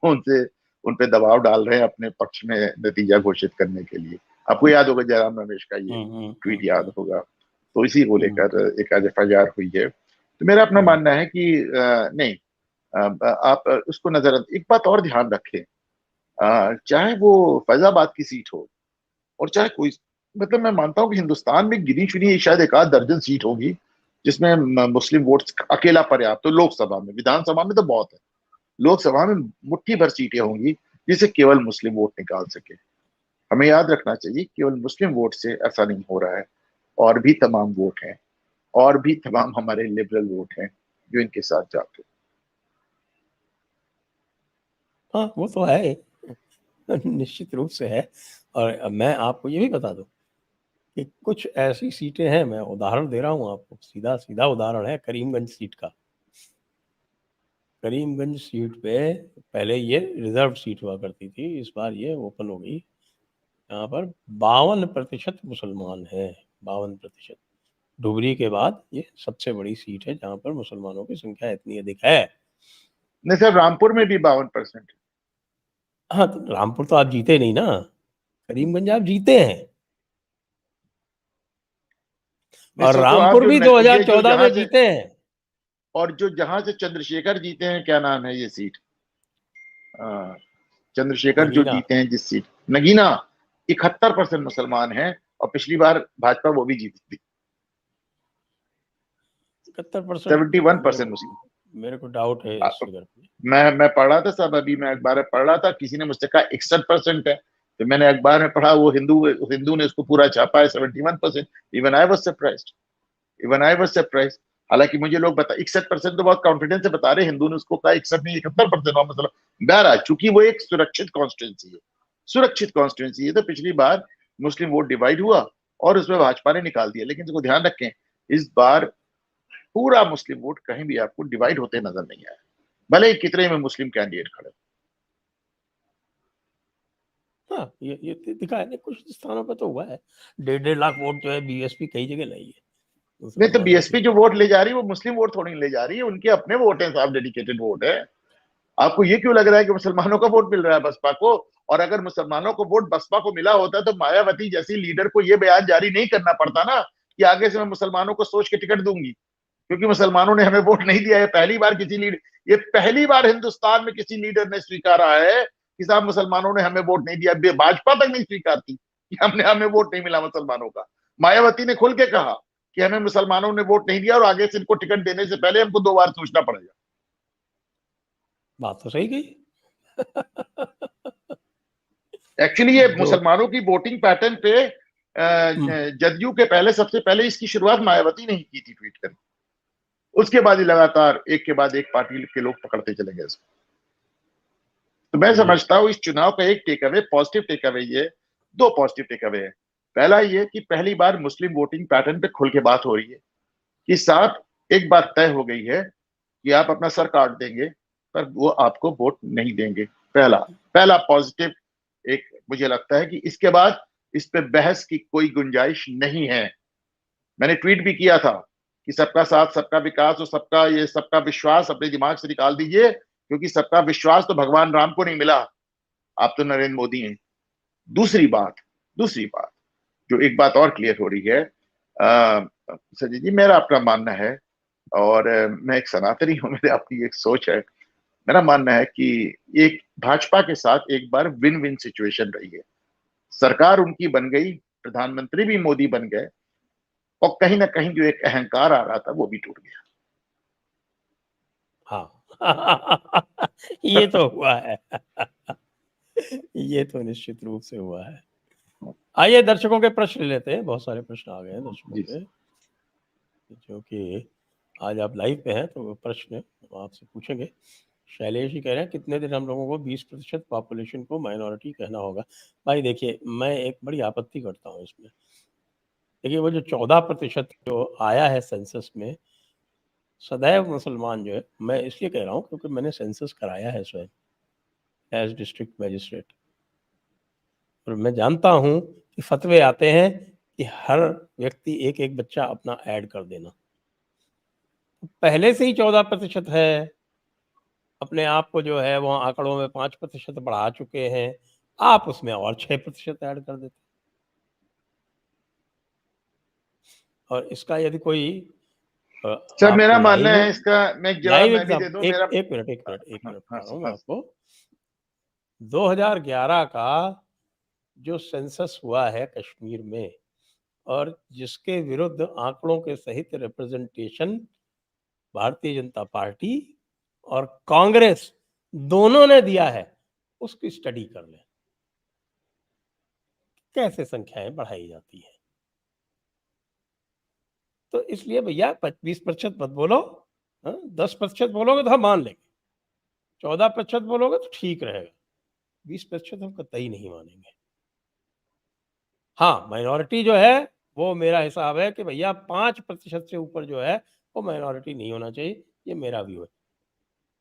उनसे उन पे दबाव डाल रहे हैं अपने पक्ष में नतीजा घोषित करने के लिए। आपको याद होगा जयराम रमेश का ये ट्वीट याद होगा। तो इसी को लेकर एक आज FIR हुई है। तो मेरा अपना मानना है कि नहीं, आप उसको नजर, एक बात और ध्यान रखें, चाहे वो फैजाबाद की सीट हो और चाहे कोई, मतलब मैं मानता हूं कि हिंदुस्तान में गिनी चुनी शायद एक आध दर्जन सीट होगी जिसमें मुस्लिम वोट्स अकेला पर्याप्त। तो लोकसभा में, विधानसभा में तो बहुत है, लोकसभा में मुट्ठी भर सीटें होंगी जिसे केवल मुस्लिम वोट निकाल सके। हमें याद रखना चाहिए केवल मुस्लिम वोट से ऐसा नहीं हो रहा है, और भी तमाम वोट हैं, और भी तमाम हमारे लिबरल वोट हैं जो इनके साथ जाते हैं। हाँ, वो तो है, निश्चित रूप से है। और मैं आपको ये भी बता दूं कि कुछ ऐसी सीटें हैं, मैं उदाहरण दे रहा हूँ आपको, सीधा सीधा उदाहरण है करीमगंज सीट का। करीमगंज सीट पे पहले ये रिजर्व सीट हुआ करती थी, इस बार ये ओपन हो गई। यहाँ पर 52% मुसलमान हैं, 52%। डुबरी के बाद ये सबसे बड़ी सीट है जहाँ पर मुसलमानों की संख्या इतनी अधिक है। नहीं सर, रामपुर में भी 52%। हाँ, तो रामपुर तो आप जीते नहीं ना, करीमगंज आप जीते हैं। नहीं और सर, तो आप रामपुर जो भी ये जो 2014 जहां में से, जीते हैं। और जो जहां से चंद्रशेखर जीते हैं, क्या नाम है ये सीट, चंद्रशेखर जो नगीना। जीते हैं जिस सीट, नगीना, 71% मुसलमान हैं, और पिछली बार भाजपा वो भी जीती थी। 71% 71% मुस्लिम। मेरे को डाउट है इस फिगर पे। मैं पढ़ रहा था साहब, अभी मैं अखबार में पढ़ रहा था, किसी ने मुझसे कहा 61% है, तो मैंने अखबार में पढ़ा, वो हिंदू हिंदू ने उसको पूरा छापा है 71%। Even I was surprised, even I was surprised. हालांकि मुझे लोग बता 61% तो बहुत कॉन्फिडेंस से बता रहे, हिंदू ने उसको कहा 61 नहीं 71% और मतलब। बहरहाल चूंकि वो एक सुरक्षित कॉन्स्टिट्यूंसी है, सुरक्षित कॉन्स्टिट्यूंसी है, तो पिछली बार मुस्लिम वोट डिवाइड हुआ और उसमें भाजपा ने निकाल दिया। लेकिन इसको ध्यान रखें, इस बार पूरा मुस्लिम वोट कहीं भी आपको डिवाइड होते नजर नहीं आया, भले ही कितने में मुस्लिम कैंडिडेट खड़े। हाँ, ये दिखा है ना, कुछ स्थानों पे तो हुआ है। 1.5 लाख वोट जो है BSP कई जगह लाई है नहीं तो मुसलमानों BSP के। जो वोट ले जा रही है वो मुस्लिम वोट थोड़ी ले जा रही है, उनके अपने वोट हैं साहब, डेडिकेटेड वोट है। आपको ये क्यों लग रहा है कि मुसलमानों का वोट मिल रहा है बसपा को? और अगर मुसलमानों को वोट बसपा को मिला होता तो मायावती जैसी लीडर को यह बयान जारी नहीं करना पड़ता ना कि आगे से मैं मुसलमानों को सोच के टिकट दूंगी, क्योंकि मुसलमानों ने हमें वोट नहीं दिया है। पहली बार किसी लीडर, ये पहली बार हिंदुस्तान में किसी लीडर ने स्वीकारा है कि साहब मुसलमानों ने हमें वोट नहीं दिया। भाजपा तक नहीं स्वीकारती कि हमने हमें वोट नहीं मिला मुसलमानों का। मायावती ने खुल के कहा कि हमें मुसलमानों ने वोट नहीं दिया और आगे से इनको टिकट देने से पहले हमको 2 बार सोचना पड़ेगा। बात तो सही गई। एक्चुअली ये दो। मुसलमानों की वोटिंग पैटर्न पे जदयू के पहले, सबसे पहले इसकी शुरुआत मायावती ने ही की थी ट्वीट कर। उसके बाद ही लगातार एक के बाद एक पार्टी के लोग पकड़ते चले गए इसको। तो मैं समझता हूं इस चुनाव का एक take away, positive take away, ये दो पॉजिटिव टेक अवे है। पहला ये कि पहली बार मुस्लिम वोटिंग पैटर्न पे खुल के बात हो रही है कि साहब एक बात तय हो गई है कि आप अपना सर काट देंगे पर वो आपको वोट नहीं देंगे। पहला पहला पॉजिटिव एक, मुझे लगता है कि इसके बाद इस पे बहस की कोई गुंजाइश नहीं है। मैंने ट्वीट भी किया था कि सबका साथ सबका विकास और सबका ये सबका विश्वास अपने दिमाग से निकाल दीजिए, क्योंकि सबका विश्वास तो भगवान राम को नहीं मिला, आप तो नरेंद्र मोदी हैं। दूसरी बात, दूसरी बात, जो एक बात और क्लियर हो रही है, संजय जी, मेरा अपना मानना है, और मैं एक सनातनी हूं, मेरे आपकी एक सोच है, मेरा मानना है कि एक भाजपा के साथ एक बार विन विन सिचुएशन रही है। सरकार उनकी बन गई, प्रधानमंत्री भी मोदी बन गए, और कहीं ना कहीं जो एक अहंकार आ रहा था वो भी टूट गया। हाँ। ये तो हुआ है। ये तो निश्चित रूप से हुआ है। आइए दर्शकों के प्रश्न लेते हैं, बहुत सारे प्रश्न आ गए हैं दर्शकों जी के, जो कि आज आप लाइव पे हैं तो वो प्रश्न आपसे पूछेंगे। शैलेश जी कह रहे हैं कितने दिन हम लोगों को 20% पॉपुलेशन को माइनॉरिटी कहना होगा। भाई देखिए, मैं एक बड़ी आपत्ति करता हूँ इसमें। देखिए वो जो 14% जो आया है सेंसस में, सदैव मुसलमान जो है, मैं इसलिए कह रहा हूँ क्योंकि मैंने सेंसस कराया है स्वयं एज डिस्ट्रिक्ट मजिस्ट्रेट, और मैं जानता हूँ कि फतवे आते हैं कि हर व्यक्ति एक एक बच्चा अपना ऐड कर देना। पहले से ही 14% है, अपने आप को जो है वो आंकड़ों में 5% बढ़ा चुके हैं, आप उसमें और 6% ऐड कर देते। और इसका यदि कोई सर मेरा आपको मानना लाइव है इसका, मैं एक जवाब लाइव मैं भी एग्जाम दे दूं एक मेरा। एक मिनट एक मिनट एक हाँ मिनट हाँ बता रहा हूँ मैं हाँ। आपको। 2011 का जो सेंसस हुआ है कश्मीर में, और जिसके विरुद्ध आंकड़ों के सहित रिप्रेजेंटेशन भारतीय जनता पार्टी और कांग्रेस दोनों ने दिया है, उसकी स्टडी कर लें कैसे संख्याएं बढ़ाई जाती है। तो इसलिए भैया 20% मत बोलो, 10% बोलोगे तो हम मान लेंगे, 14% बोलोगे तो ठीक रहेगा, 20% हम कतई नहीं मानेंगे। हाँ, माइनॉरिटी जो है वो मेरा हिसाब है कि भैया 5% से ऊपर जो है वो माइनॉरिटी नहीं होना चाहिए, ये मेरा व्यू है।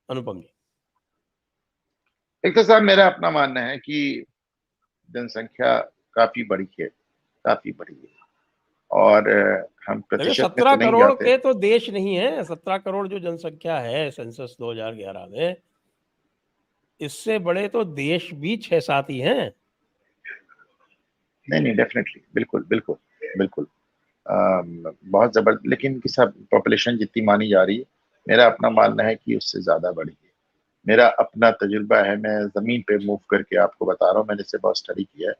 अनुपम जी। एक तो साहब मेरा अपना मानना है कि जनसंख्या काफी बड़ी है, काफी बड़ी है, और हम देखिए प्रतिशत में 17 तो नहीं करोड़ जाते। के तो देश नहीं है, 17 करोड़ जो जनसंख्या है सेंसस 2011 में, इससे बड़े तो देश भी 6-7 ही हैं। नहीं नहीं, डेफिनेटली, बिल्कुल बिल्कुल बिल्कुल। बहुत जबरदस्त, लेकिन कि सब पॉपुलेशन जितनी मानी जा रही है, मेरा अपना मानना है कि उससे ज्यादा बड़ी है। मेरा अपना तजुर्बा है, मैं जमीन पे मूव करके आपको बता रहा हूँ, मैंने इससे बहुत स्टडी किया है।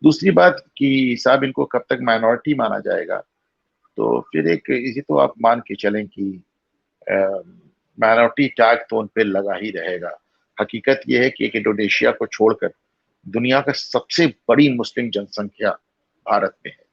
दूसरी बात कि साहब इनको कब तक माइनॉरिटी माना जाएगा, तो फिर एक इसी तो आप मान के चलें कि माइनॉरिटी टैग तो उन पे लगा ही रहेगा। हकीकत यह है कि एक इंडोनेशिया को छोड़कर दुनिया का सबसे बड़ी मुस्लिम जनसंख्या भारत में है।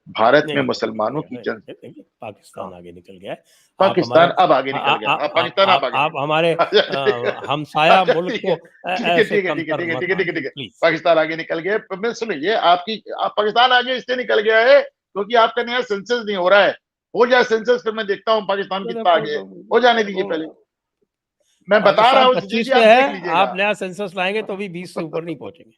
भारत में नहीं मुसलमानों की जन देखिए पाकिस्तान हाँ, आगे निकल गया है। आप हमारे पाकिस्तान अब आगे निकल गया, अब पाकिस्तान अब आगे आप हमारे निकल हमसाया अच्छा मुल्क ठीक है को ठीक है ऐसे ठीक है ठीक है कमतर ठीक है मत ठीक है ठीक है मानिए ठीक है। प्लीज। पाकिस्तान आगे निकल गया, मैं सुनिए आपकी, आप पाकिस्तान आगे इसलिए निकल गया है क्योंकि आपका नया सेंसस नहीं हो रहा है। हो जाए सेंसस फिर मैं देखता हूँ पाकिस्तान कितना आगे है। हो जाने दीजिए पहले, मैं बता रहा पाकिस्तान हूँ, जी 25 जी पे आप है, देख लीजिएगा। आप नया सेंसस लाएंगे तो भी 20 से ऊपर नहीं पहुंचेंगे।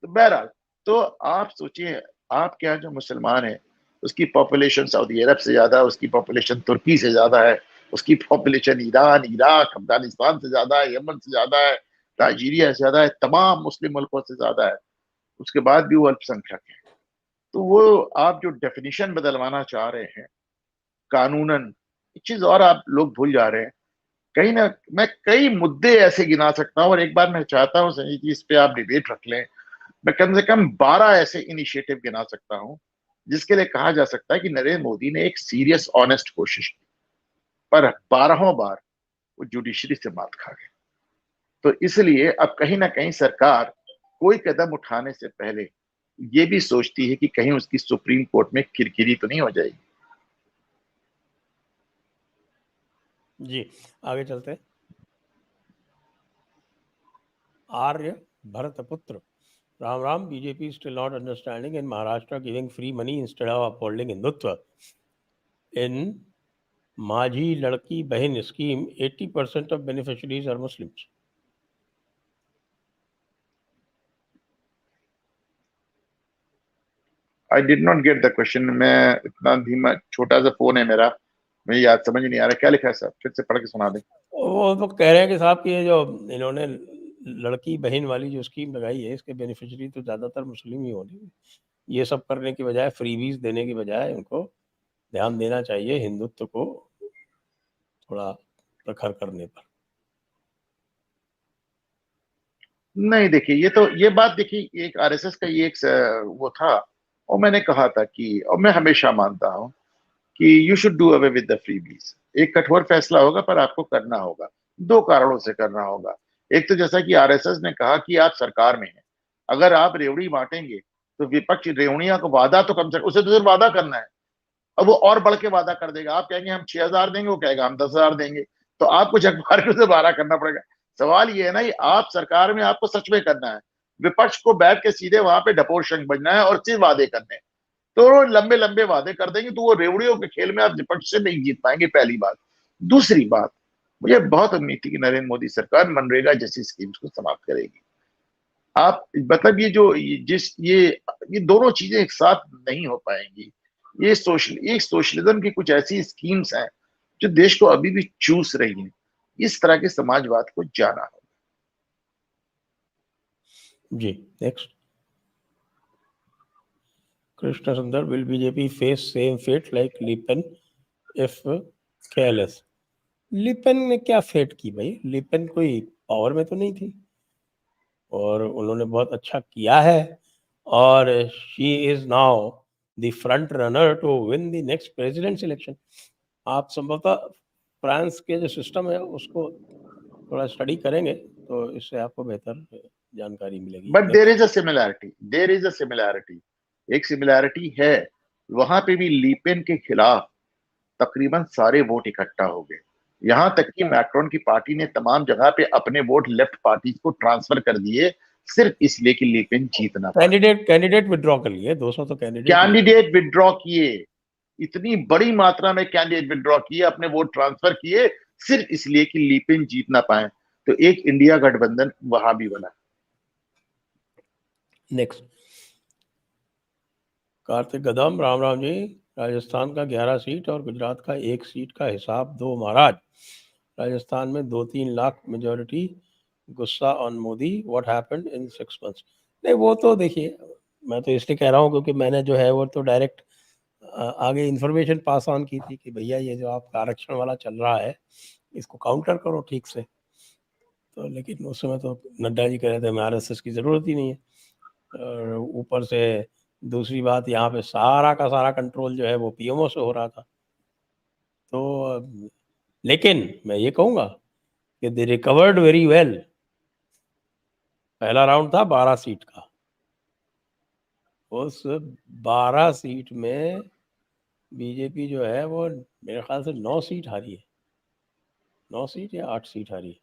तो बहरहाल, तो आप सोचिए, आपके यहाँ जो मुसलमान है उसकी पॉपुलेशन सऊदी अरब से ज्यादा है, उसकी पॉपुलेशन तुर्की से ज्यादा है, उसकी पॉपुलेशन ईरान, इराक, अफगानिस्तान से ज्यादा है, यमन से ज्यादा है, नाइजीरिया से ज्यादा है, तमाम मुस्लिम मुल्कों से ज्यादा है। उसके बाद भी वो अल्पसंख्यक है। तो वो आप जो डेफिनेशन बदलवाना चाह रहे हैं कानूनन, एक चीज और आप लोग भूल जा रहे हैं। कहीं ना, मैं कई मुद्दे ऐसे गिना सकता हूँ, और एक बार मैं चाहता हूँ संजय जी इस पे आप डिबेट रख लें। मैं कम से कम 12 ऐसे इनिशिएटिव गिना सकता हूं जिसके लिए कहा जा सकता है कि नरेंद्र मोदी ने एक सीरियस ऑनेस्ट कोशिश की, पर 12 बार वो जुडिशरी से मात खा गए। तो इसलिए अब कहीं ना कहीं सरकार कोई कदम उठाने से पहले ये भी सोचती है कि कहीं उसकी सुप्रीम कोर्ट में किरकिरी तो नहीं हो जाएगी। जी आगे चलते हैं। Arya Bharatputra, Ram Ram, BJP still not understanding in Maharashtra giving free money instead of upholding Hindutva in Majhi Ladki Bahin scheme 80% of beneficiaries are Muslims. I did not get the question. मैं इतना धीमा छोटा सा फोन है मेरा, मुझे याद समझ नहीं आ रहा क्या लिखा है सर, फिर से पढ़ के सुना दें। वो तो कह रहे हैं कि साहब कि ये जो इन्होंने लड़की बहन वाली जो स्कीम लगाई है इसके बेनिफिशियरी तो ज़्यादातर मुस्लिम ही होंगे। ये सब करने की बजाय, फ्रीबीज देने की बजाय उनको ध्यान देना चाहिए हिंदुत्व को थोड़ा प्रखर करने पर। नहीं देखिए, ये बात देखिए, एक आरएसएस का ये एक वो था, और मैंने कहा था कि, और मैं हमेशा मानता हूं कि you should do away with the freebies. एक कठोर फैसला होगा पर आपको करना होगा, दो कारणों से करना होगा। एक तो जैसा कि आरएसएस ने कहा कि आप सरकार में हैं, अगर आप रेवड़ी बांटेंगे तो विपक्ष रेवड़िया को वादा तो कम से कम, उसे तो सिर्फ वादा करना है। अब वो और बढ़ के वादा कर देगा, आप कहेंगे हम 6,000 देंगे, वो कहेगा हम 10,000 देंगे, तो आपको जगबार के उसे वादा करना पड़ेगा। सवाल ये है ना, आप सरकार में आपको सच में करना है, विपक्ष को बैठ के सीधे वहां पे ढपोर शंख बजना है और सिर्फ वादे करने हैं। तो लंबे लंबे वादे कर देंगे, तो वो रेवड़ियों के खेल में आप विपक्ष से नहीं जीत पाएंगे, पहली बात। दूसरी बात, मुझे बहुत उम्मीद थी कि नरेंद्र मोदी सरकार मनरेगा जैसी स्कीम्स को समाप्त करेगी। आप मतलब ये दोनों चीजें एक साथ नहीं हो पाएंगी। ये सोशलिज्म की कुछ ऐसी स्कीम्स हैं जो देश को अभी भी चूस रही हैं। इस तरह के समाजवाद को जाना होगा। जी, next. Krishna Sundar, will BJP face same fate like Lipen if careless? Lipen ने क्या फेट की भाई? लिपेन कोई पावर में तो नहीं थी, और उन्होंने बहुत अच्छा किया है, और she is now the front runner to win the next president's election. आप संभवतः फ्रांस के जो सिस्टम है उसको थोड़ा स्टडी करेंगे तो इससे आपको बेहतर जानकारी मिलेगी। But there is a similarity, एक सिमिलैरिटी है। वहां पे भी लीपेन के खिलाफ तकरीबन सारे वोट इकट्ठा हो गए। यहां तक कि मैक्रोन की पार्टी ने तमाम जगह पे अपने वोट लेफ्ट पार्टी को ट्रांसफर कर दिए, सिर्फ इसलिए कि लीपेन जीत ना पाए। कैंडिडेट विड्रॉ कर लिए, 200 तो कैंडिडेट ही। कैंडिडेट विड्रॉ किए, इतनी बड़ी मात्रा में कैंडिडेट विड्रॉ किए, अपने वोट ट्रांसफर किए, सिर्फ इसलिए कि लीपेन जीत ना पाए। तो एक इंडिया गठबंधन वहां भी बना। नेक्स्ट, कार्तिक गदम, राम राम जी। राजस्थान का 11 सीट और गुजरात का 1 सीट का हिसाब दो महाराज। राजस्थान में 2-3 लाख मेजोरिटी, गुस्सा on Modi, what happened in 6 months? नहीं, वो तो देखिए, मैं तो इसलिए कह रहा हूँ क्योंकि मैंने जो है वो तो डायरेक्ट आगे इन्फॉर्मेशन पास ऑन की थी कि भैया ये जो आपका आरक्षण वाला चल रहा है इसको काउंटर करो ठीक से। तो लेकिन उस समय तो नड्डा जी कह रहे थे हमें आरएसएस की ज़रूरत ही नहीं है, और ऊपर से दूसरी बात, यहाँ पे सारा का सारा कंट्रोल जो है वो पीएमओ से हो रहा था। तो लेकिन मैं ये कहूँगा कि दे रिकवर्ड वेरी वेल। पहला राउंड था 12 सीट का, उस 12 सीट में बीजेपी जो है वो मेरे ख्याल से 9 सीट हारी है, 9 सीट या 8 सीट हारी है।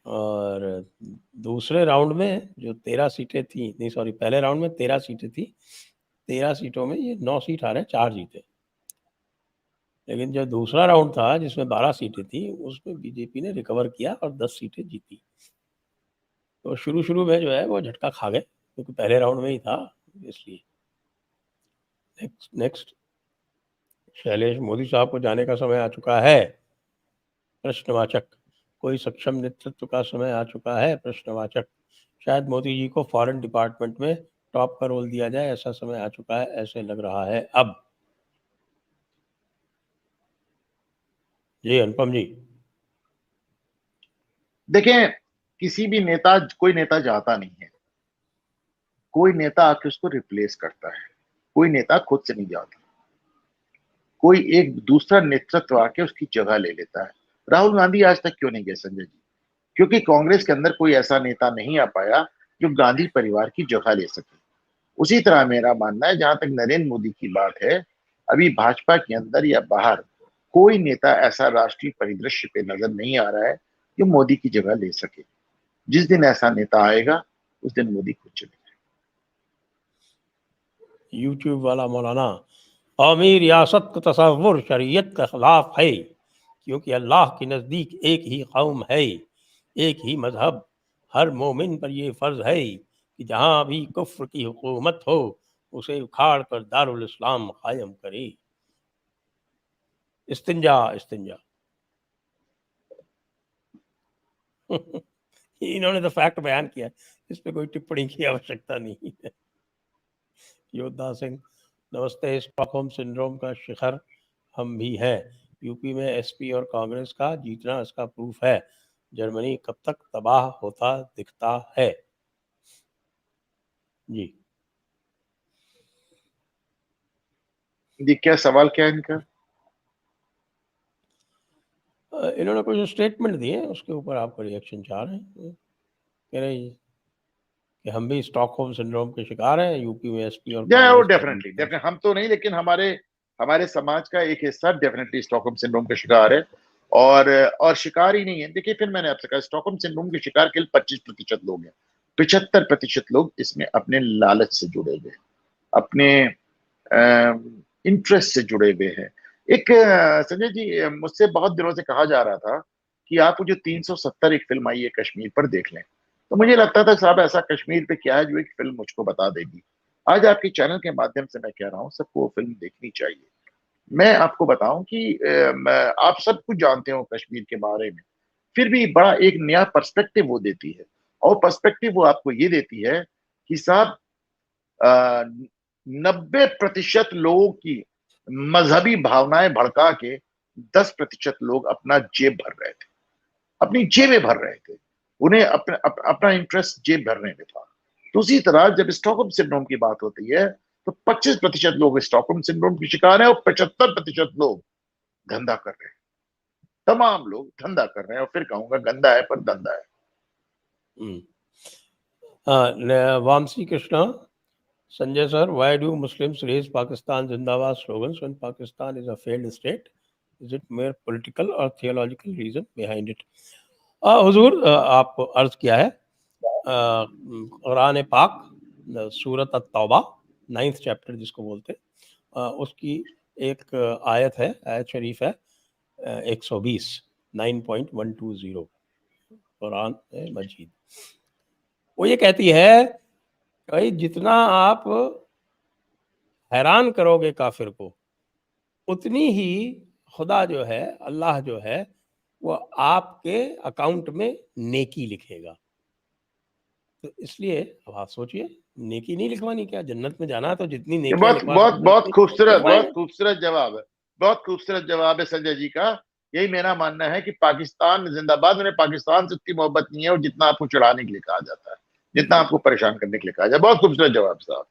और दूसरे राउंड में जो 13 सीटें थी, नहीं सॉरी, पहले राउंड में 13 सीटें थी, 13 सीटों में ये 9 सीट हारे, 4 जीते। लेकिन जो दूसरा राउंड था जिसमें 12 सीटें थी उसमें बीजेपी ने रिकवर किया और 10 सीटें जीती। तो शुरू में जो है वो झटका खा गए क्योंकि पहले राउंड में ही था, इसलिए। नेक्स्ट, शैलेश, मोदी साहब को जाने का समय आ चुका है? प्रश्नवाचक। कोई सक्षम नेतृत्व का समय आ चुका है? प्रश्नवाचक। शायद मोदी जी को फॉरेन डिपार्टमेंट में टॉप का रोल दिया जाए, ऐसा समय आ चुका है, ऐसे लग रहा है अब। जी अनुपम जी। देखें, कोई नेता जाता नहीं है, कोई नेता आके उसको रिप्लेस करता है। कोई नेता खुद से नहीं जाता, कोई एक दूसरा नेतृत्व आके उसकी जगह ले लेता है। राहुल गांधी आज तक क्यों नहीं गए संजय जी? क्योंकि कांग्रेस के अंदर कोई ऐसा नेता नहीं आ पाया जो गांधी परिवार की जगह ले सके। उसी तरह मेरा मानना है, जहां तक नरेंद्र मोदी की बात है, अभी भाजपा के अंदर या बाहर कोई नेता ऐसा राष्ट्रीय परिदृश्य पे नजर नहीं आ रहा है जो मोदी की जगह ले सके। जिस दिन ऐसा नेता आएगा उस दिन मोदी खुद चले जाएंगे। यूट्यूब वाला मौलाना, कौमी रियासत का तसव्वुर शरीयत के खिलाफ है, क्योंकि अल्लाह के नज़दीक एक ही कौम है, एक ही मजहब। हर मोमिन पर यह फ़र्ज है कि जहाँ भी कुफ्र की हुकूमत हो उसे उखाड़ कर दारुल इस्लाम कायम करे। इस्तिंजा इस्तिंजा। इन्होंने तो फैक्ट बयान किया, इस पे कोई टिप्पणी की आवश्यकता नहीं है। योद्धा सिंह, नमस्ते। स्टॉकहोम सिंड्रोम का शिखर हम भी हैं। यूपी में एसपी और कांग्रेस का जीतना इसका प्रूफ है। जर्मनी कब तक तबाह होता दिखता है? जी, क्या सवाल क्या है इनका? इन्होंने कुछ स्टेटमेंट दिए, उसके ऊपर आपका रिएक्शन चाह रहे हैं। कह रहे हैं कि हम भी स्टॉकहोम सिंड्रोम के शिकार हैं, यूपी में एसपी और वो कांग्रेस डेफिनेटली हम तो नहीं, लेकिन हमारे हमारे समाज का एक हिस्सा डेफिनेटली स्टॉकहोम सिंड्रोम का शिकार है। और शिकार ही नहीं है। देखिए, फिर मैंने आपसे कहा, स्टॉकहोम सिंड्रोम के शिकार केवल 25% लोग हैं। 75% लोग इसमें अपने लालच से जुड़े हुए हैं। अपने इंटरेस्ट से जुड़े हुए हैं। एक संजय जी, मुझसे बहुत दिनों से कहा जा रहा था कि आप वो जो 370 एक फिल्म आई है कश्मीर पर, देख लें। तो मुझे लगता था साहब ऐसा कश्मीर पे क्या है जो एक फिल्म मुझको बता देगी। आज आपके चैनल के माध्यम से मैं कह रहा हूँ सबको वो फिल्म देखनी चाहिए। मैं आपको बताऊं कि आप सब कुछ जानते हो कश्मीर के बारे में, फिर भी बड़ा एक नया पर्सपेक्टिव वो देती है। और पर्सपेक्टिव वो आपको ये देती है कि साहब 90% लोगों की मजहबी भावनाएं भड़का के 10% लोग अपना जेब भर रहे थे, अपनी जेबें भर रहे थे। उन्हें अपना इंटरेस्ट जेब भरने में था। तो उसी तरह जब स्टॉकहोम सिंड्रोम की बात होती है तो 25% लोग स्टॉकहोम सिंड्रोम के शिकार हैं और 75% लोग धंधा कर रहे हैं। तमाम लोग धंधा कर रहे हैं, और फिर कहूंगा गंदा है पर धंधा है। Vamsi Krishna, Sanjay sir, why do Muslims raise Pakistan Zindabad slogans when Pakistan is a failed state? Is it mere political or theological reason behind it? हुजूर, आप अर्ज किया है कुरान पाक सूरत अत-तौबा 9th चैप्टर जिसको बोलते हैं, उसकी एक आयत है, आयत शरीफ है 120 9.120 कुरान मजीद। वो ये कहती है भाई जितना आप हैरान करोगे काफिर को, उतनी ही खुदा जो है, अल्लाह जो है, वो आपके अकाउंट में नेकी लिखेगा। तो इसलिए अब आप सोचिए, नेकी नहीं लिखवानी क्या? जन्नत में जाना है तो जितनी ये नेकियां बहुत लिखवा बहुत सकते बहुत उतनी खूबसूरत, बहुत लिखवाएंगे। खूबसूरत जवाब है। बहुत खूबसूरत जवाब है संजय जी का। यही मेरा मानना है कि पाकिस्तान जिंदाबाद। उन्हें पाकिस्तान से उतनी मोहब्बत नहीं है और जितना आपको चढ़ाने के लिए कहा जाता है, जितना आपको परेशान करने के लिए कहा जाए। बहुत खूबसूरत जवाब साहब।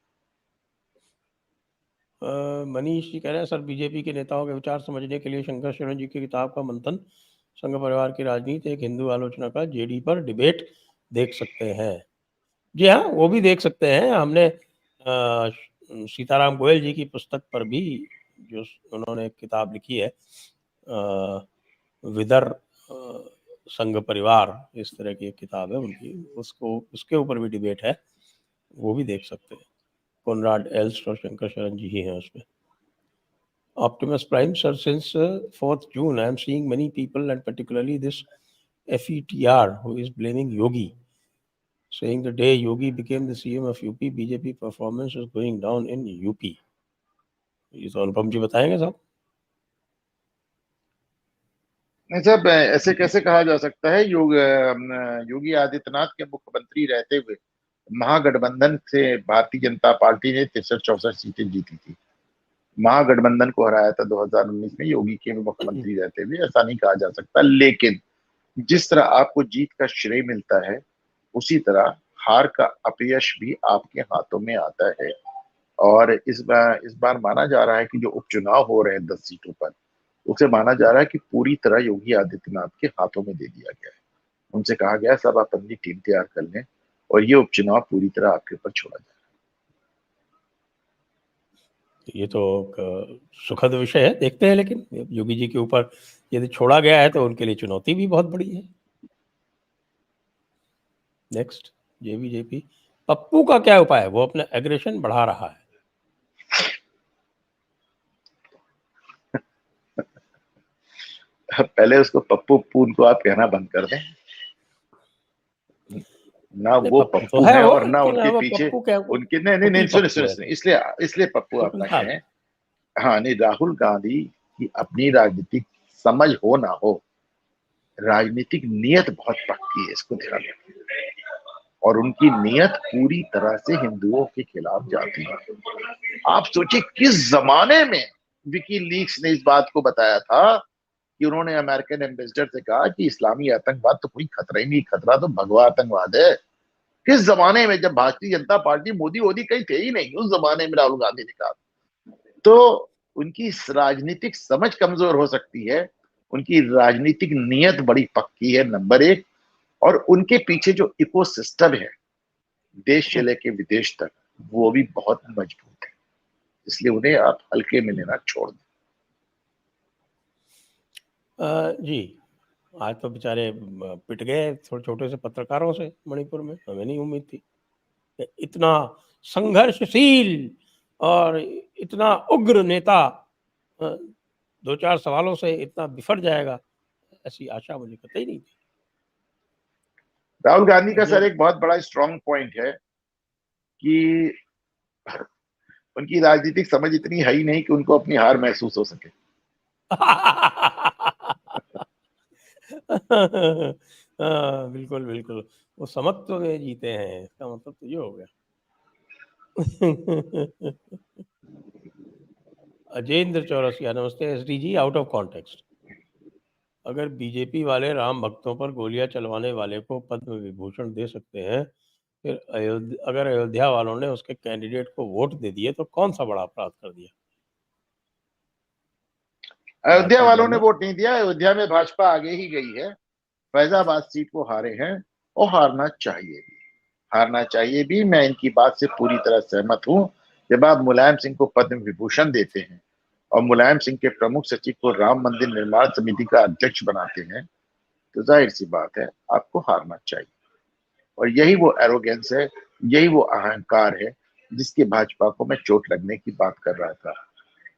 मनीष जी कह रहे हैं सर, बीजेपी के नेताओं के विचार समझने के लिए शंकर शरण जी की किताब का मंथन, संघ परिवार की राजनीति एक हिंदू आलोचना का जेडी पर डिबेट देख सकते हैं। जी हाँ, वो भी देख सकते हैं। हमने सीताराम गोयल जी की पुस्तक पर भी, जो उन्होंने एक किताब लिखी है विदर संघ परिवार, इस तरह की एक किताब है उनकी, उसको उसके ऊपर भी डिबेट है, वो भी देख सकते हैं। कोनराड एल्स्ट और शंकर शरण जी ही हैं उसमें। Optimus Prime, sir, since 4th June, I am seeing many people, and particularly this FETR, who is blaming Yogi, saying the day Yogi became the CM of UP, BJP performance is going down in UP. ये तो अनुपम जी बताएंगे साहब। नहीं साहब, ऐसे कैसे कहा जा सकता है? योगी आदित्यनाथ के मुख्यमंत्री रहते हुए महागठबंधन से भारतीय जनता पार्टी ने 63-64 सीटें जीती थी। महागठबंधन को हराया था 2019 में योगी के मुख्यमंत्री रहते हुए। ऐसा नहीं कहा जा सकता। लेकिन जिस तरह आपको जीत का श्रेय मिलता है, उसी तरह हार का अपयश भी आपके हाथों में आता है। और इस बार माना जा रहा है कि जो उपचुनाव हो रहे हैं 10 सीटों पर, उसे माना जा रहा है कि पूरी तरह योगी आदित्यनाथ के हाथों में दे दिया गया है। उनसे कहा गया है सब आप अपनी टीम तैयार कर लें और ये उपचुनाव पूरी तरह आपके ऊपर छोड़ा जाए। ये तो सुखद विषय है, देखते हैं। लेकिन योगी जी के ऊपर यदि छोड़ा गया है तो उनके लिए चुनौती भी बहुत बड़ी है। नेक्स्ट, जेबी पप्पू का क्या उपाय है? वो अपना एग्रेशन बढ़ा रहा है। पहले उसको पप्पू पून को आप कहना बंद कर दें। ना वो पप्पू तो पप्पू है है वो, और ना लेकिन उनके वो पीछे पप्पू क्या, उनके, नहीं नहीं नहीं, टुकल सुने पप्पू सुने है, सुने, इसलिए इसलिए पप्पू आप टुकल ना साल। कहें। हाँ नहीं, राहुल गांधी की अपनी राजनीतिक समझ हो ना हो, राजनीतिक नियत बहुत पक्की है, इसको ध्यान रखें। और उनकी नियत पूरी तरह से हिंदुओं के खिलाफ जाती है। आप सोचिए किस जमाने में विकी लीक्स ने इस बात को बताया था कि उन्होंने अमेरिकन एम्बेसडर से कहा कि इस्लामी आतंकवाद तो कोई खतरा ही नहीं, खतरा तो भगवा आतंकवाद है। किस जमाने में, जब भारतीय जनता पार्टी मोदी वोदी कहीं थे ही नहीं, उस जमाने में राहुल गांधी ने कहा। तो उनकी राजनीतिक समझ कमजोर हो सकती है, उनकी राजनीतिक नियत बड़ी पक्की है, नंबर एक। और उनके पीछे जो इकोसिस्टम है देश से लेके विदेश तक, वो भी बहुत मजबूत है। इसलिए उन्हें आप हल्के में लेना छोड़ दें। जी, आज तो बेचारे पिट गए थोड़े छोटे से पत्रकारों से मणिपुर में। हमें नहीं उम्मीद थी कि इतना संघर्षशील और इतना उग्र नेता 2-4 सवालों से इतना बिफर जाएगा, ऐसी आशा मुझे कतई नहीं थी। राहुल गांधी का अजय सर एक बहुत बड़ा स्ट्रांग पॉइंट है कि उनकी राजनीतिक समझ इतनी है ही नहीं कि उनको अपनी हार महसूस हो सके। हाँ, बिल्कुल, बिल्कुल। वो समत्व में जीते हैं, इसका मतलब तो ये हो गया। अजेंद्र चौरसिया, नमस्ते SD ji, out of context. अगर बीजेपी वाले राम भक्तों पर गोलियां चलवाने वाले को पद्म विभूषण दे सकते हैं, फिर अगर अयोध्या वालों ने उसके कैंडिडेट को वोट दे दिए तो कौन सा बड़ा अपराध कर दिया? अयोध्या भारतीय वालों ने जनता वोट नहीं दिया, अयोध्या में भाजपा आगे ही गई है। फैजाबाद सीट को हारे हैं और हारना चाहिए भी, हारना चाहिए भी। मैं इनकी बात से पूरी तरह सहमत हूं। जब आप मुलायम सिंह को पद्म विभूषण देते हैं और मुलायम सिंह के प्रमुख सचिव को राम मंदिर निर्माण समिति का अध्यक्ष बनाते हैं, तो जाहिर सी बात है आपको हारना चाहिए। और यही वो एरोगेंस है, यही वो अहंकार है जिसके भाजपा को मैं चोट लगने की बात कर रहा था।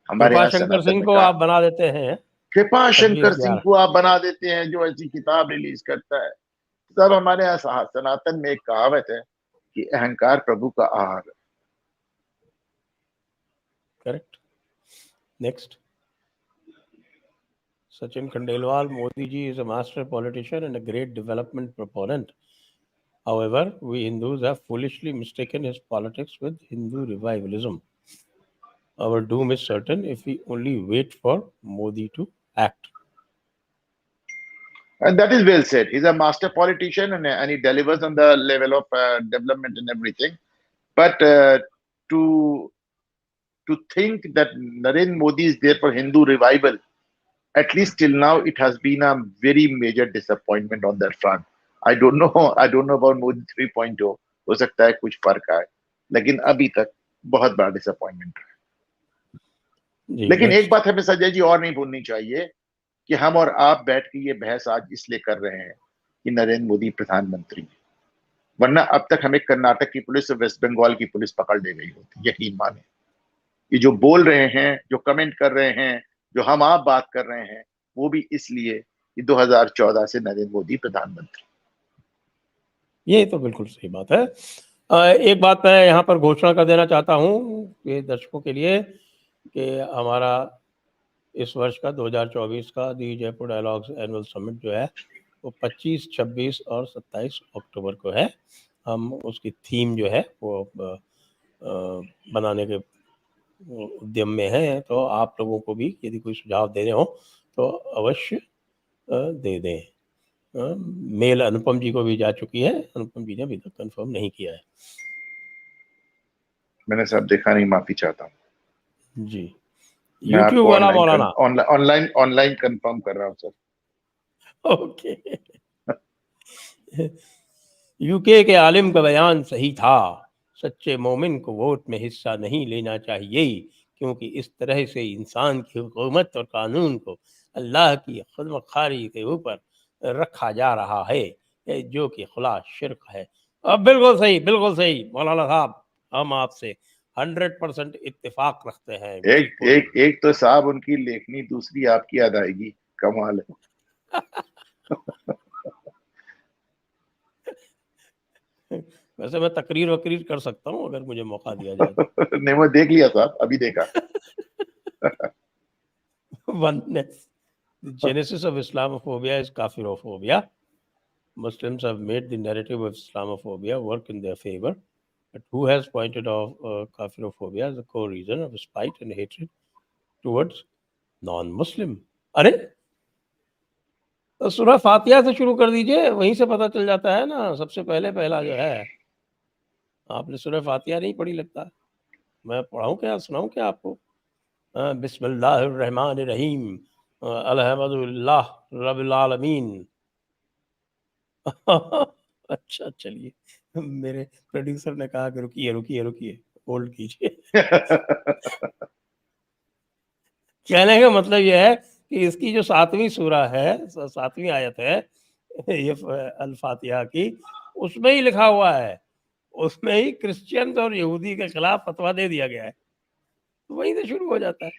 हमारे कृपा यहाँ शंकर सनातन सिंह में को कहा, आप बना देते हैं कृपा शंकर सिंह 26/11। को आप बना देते हैं जो ऐसी किताब रिलीज करता है। तब हमारे यहाँ सनातन में एक कहावत है कि अहंकार प्रभु का आहार है। Correct. Next. Sachin Khandelwal, Modi ji is a master politician and a great development proponent. However, we Hindus have foolishly mistaken his politics with Hindu revivalism. Our doom is certain if we only wait for Modi to act. And that is well said. He's a master politician and he delivers on the level of development and everything. But to think that Narendra Modi is there for Hindu revival, at least till now, it has been a very major disappointment on that front. I don't know. I don't know about Modi 3.0. हो सकता है कुछ फर्क आए, लेकिन अभी तक बहुत बड़ा डिसअपॉइंटमेंट है। जी, लेकिन एक नेक्स्ट। बात हमें संजय जी और नहीं भूलनी चाहिए कि हम और आप बैठ के ये बहस आज इसलिए कर रहे हैं कि नरेंद्र मोदी प्रधानमंत्री है, वरना अब तक हमें कर्नाटक की पुलिस और वेस्ट बंगाल की पुलिस पकड़ ले गई होती, यकीन माने। ये जो बोल रहे हैं, जो कमेंट कर रहे हैं, जो हम आप बात कर रहे हैं, वो भी इसलिए कि 2014 से नरेंद्र मोदी प्रधानमंत्री। ये तो बिल्कुल सही बात है। एक बात मैं यहाँ पर घोषणा कर देना चाहता हूँ कि दर्शकों के लिए कि हमारा इस वर्ष का 2024 का दी जयपुर डायलॉग्स एनुअल समिट जो है वो 25, 26 और 27 अक्टूबर को है। हम उसकी थीम जो है वो बनाने के उद्यम में हैं, तो आप लोगों को भी यदि कोई सुझाव देने हो तो अवश्य दे दें। मेल अनुपम जी को भी जा चुकी है, अनुपम जी ने अभी तक कंफर्म नहीं किया है। मैंने सब देखा नहीं, माफी चाहता हूँ जी। मैं यूट्यूब आपको वाला मौलाना। ऑनलाइन ऑनलाइन कंफर्म कर रहा हूँ सर। ओके। यूके के आलिम का बयान सही था, सच्चे मोमिन को वोट में हिस्सा नहीं लेना चाहिए, क्योंकि इस तरह से इंसान की हुकूमत और कानून को अल्लाह की खुदमखारी के ऊपर रखा जा रहा है, जो कि खुला शिर्क है। अब बिल्कुल सही मौलाना साहब, हम आपसे 100% इत्तेफाक रखते हैं। एक बिल्कुल। एक एक तो साहब उनकी लेखनी, दूसरी आपकी अदायगी, कमाल है। वैसे मैं तकरीर वकरीर कर सकता हूँ अगर मुझे मौका दिया जाए तो। नहीं, मैं देख लिया साहब, अभी देखा। Oneness. The genesis of Islamophobia is Kafirophobia. Muslims have made the narrative of Islamophobia work in their favor, but who has pointed out Kafirophobia as the core reason of spite and hatred towards non-Muslim? अरे तो सूरह फातिहा से शुरू कर दीजिए, वहीं से पता चल जाता है ना। सबसे पहला जो है, आपने सूरह फातिहा नहीं पढ़ी लगता। मैं पढ़ाऊँ क्या, सुनाऊँ क्या आपको? बिस्मिल्लाहिर्रहमानिर्रहीम, अल्हम्दुलिल्लाह रब्बिल आलमीन। अच्छा, चलिए। मेरे प्रोड्यूसर ने कहा कि रुकिए, होल्ड कीजिए। कहने का मतलब ये है कि इसकी जो 7वीं सूरा है, 7वीं आयत है ये अल फातिहा की, उसमें ही लिखा हुआ है, उसमें ही क्रिश्चियन और यहूदी के खिलाफ फतवा दे दिया गया है। वहीं से शुरू हो जाता है।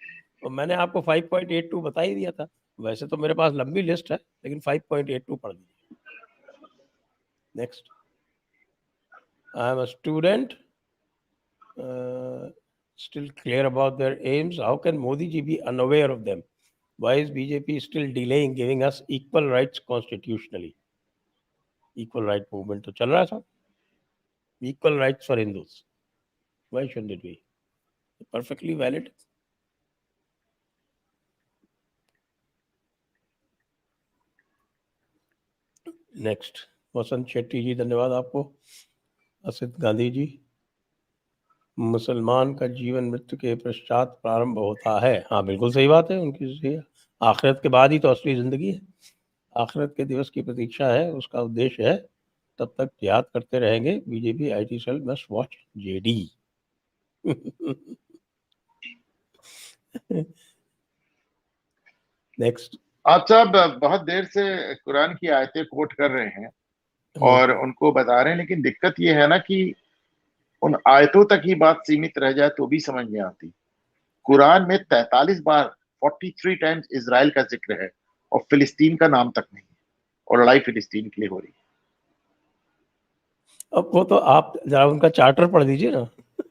और मैंने आपको 5.82 बता ही दिया था। वैसे तो मेरे पास लंबी लिस्ट है, लेकिन 5.82 पढ़ लीजिए। Next, I am a student still clear about their aims. How can Modi ji be unaware of them? Why is BJP still delaying giving us equal rights constitutionally? Equal right movement तो चल रहा है साहब. Equal rights for Hindus. Why shouldn't it be? Perfectly valid. Next, Vasant Shetty ji, धन्यवाद आपको. असित गांधी जी, मुसलमान का जीवन मृत्यु के पश्चात प्रारंभ होता है. हाँ, बिल्कुल सही बात है, उनकी सही है. आखिरत के बाद ही तो असली जिंदगी है. आखिरत के दिवस की प्रतीक्षा है, उसका उद्देश्य है. तब तक याद करते रहेंगे. BJP IT cell must watch JD. Next, आप साहब बहुत देर से कुरान की आयतें कोट कर रहे हैं और उनको बता रहे हैं, लेकिन दिक्कत ये है ना कि उन आयतों तक ही बात सीमित रह जाए तो भी समझ नहीं आती. कुरान में 43 बार 43 टाइम्स इजराइल का जिक्र है और फिलिस्तीन का नाम तक नहीं है, और लड़ाई फिलिस्तीन के लिए हो रही है. अब वो तो आप जरा उनका चार्टर पढ़ दीजिए ना.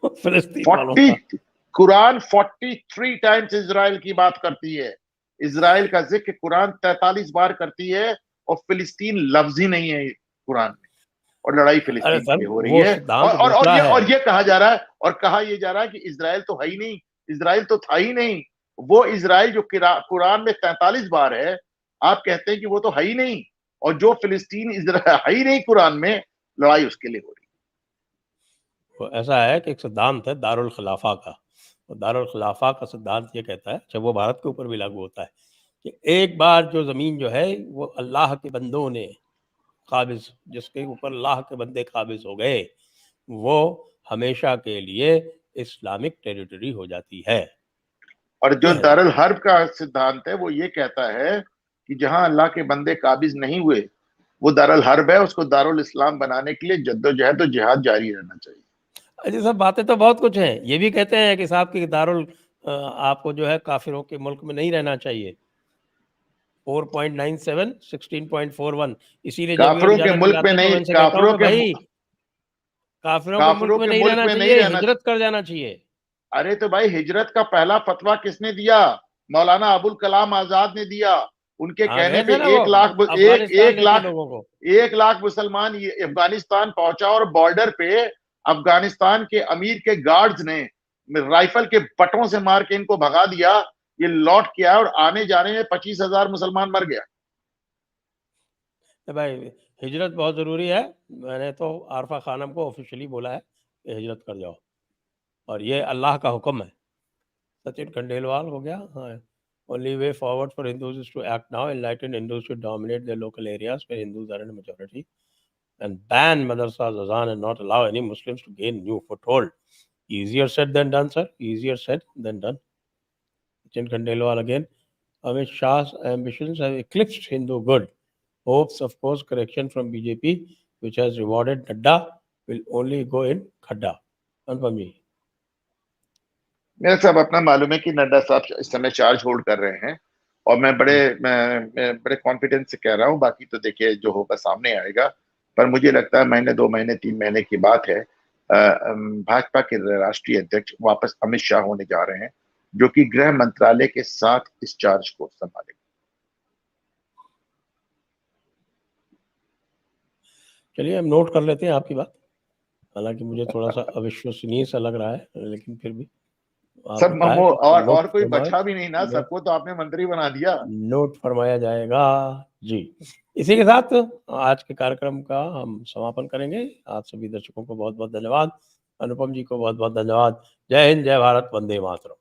फिलिस्तीन वालों का. कुरान 43 टाइम्स इजराइल की बात करती है. इजराइल का जिक्र कुरान 43 बार करती है और फिलिस्तीन लफ्ज ही नहीं है कुरान में, और लड़ाई फिलिस्तीन के लिए हो रही है. और ये कहा जा रहा है, और कहा यह जा रहा है कि इजराइल तो है ही नहीं. इजराइल तो था ही नहीं. वो इजराइल जो कुरान में 43 बार है, आप कहते हैं कि वो तो है ही नहीं, और जो फिलिस्तीन इजराइल है ही नहीं कुरान में, लड़ाई उसके लिए हो रही है. वो ऐसा है कि एक सिद्धांत है दारुल खिलाफा का. और दारुल खिलाफा का सिद्धांत ये कहता है, जब वो भारत के ऊपर भी लागू होता है, कि एक बार जो ज़मीन जो है वो अल्लाह के बंदों ने काबिज, जिसके ऊपर अल्लाह के बंदे काबिज हो गए, वो हमेशा के लिए इस्लामिक टेरिटरी हो जाती है. और जो दारुल हर्ब का सिद्धांत है वो ये कहता है कि जहां अल्लाह के बंदे काबिज नहीं हुए, वो दारुल हर्ब है. उसको दारुल इस्लाम बनाने के लिए जद्दोजहद और जिहाद जारी रहना चाहिए. अजी सब बातें तो बहुत कुछ हैं. ये भी कहते हैं कि साहब की दारुल आपको जो है काफिरों के मुल्क में नहीं रहना चाहिए. 4.97 16.41. इसीलिए जब काफिरों के मुल्क में नहीं, तो काफिरों के मुल्क में नहीं रहना चाहिए, हिजरत कर जाना चाहिए. अरे तो भाई, हिजरत का पहला फतवा किसने दिया? मौलाना अबुल कलाम आजाद ने दिया. उनके कहने पे 1 लाख मुसलमान अफगानिस्तान पहुंचा, और बॉर्डर पे अफगानिस्तान के अमीर के गार्ड्स ने राइफल के बटों से मार के इनको भगा दिया. ये लौट के आया और आने जाने में 25,000 मुसलमान मर गया. भाई हिजरत बहुत ज़रूरी है. मैंने तो आरफा खानम को ऑफिशियली बोला है कि हिजरत कर जाओ, और ये अल्लाह का हुक्म है. सचिन खंडेलवाल हो गया. हाँ, only way forward for Hindus is to act now. Enlightened Hindus should dominate their local areas where Hindus are in a majority, and ban madrasas, azan, and not allow any Muslims to gain new foothold. Easier said than done, sir. Easier said than done. Sachin Khandelwal again. Amit Shah's ambitions have eclipsed Hindu good. Hopes of course correction from BJP, which has rewarded Nadda, will only go in khadda. Anupam ji. मेरे साहब अपना मालूम है कि नड्डा साहब इस समय charge hold कर रहे हैं, और मैं बड़े कॉन्फिडेंस से कह रहा हूं. बाकी तो देखिए जो होगा सामने आएगा. पर मुझे लगता है महीने 2 महीने 3 महीने की बात है, भाजपा के राष्ट्रीय अध्यक्ष वापस अमित शाह होने जा रहे हैं, जो कि गृह मंत्रालय के साथ इस चार्ज को संभालेंगे. चलिए हम नोट कर लेते हैं आपकी बात. हालांकि मुझे थोड़ा सा अविश्वसनीय सा लग रहा है, लेकिन फिर भी सब और कोई बचा भी नहीं ना. सबको तो आपने मंत्री बना दिया. नोट फरमाया जाएगा जी. इसी के साथ आज के कार्यक्रम का हम समापन करेंगे. आप सभी दर्शकों को बहुत बहुत धन्यवाद. अनुपम जी को बहुत बहुत धन्यवाद. जय हिंद, जय भारत, वंदे मातरम.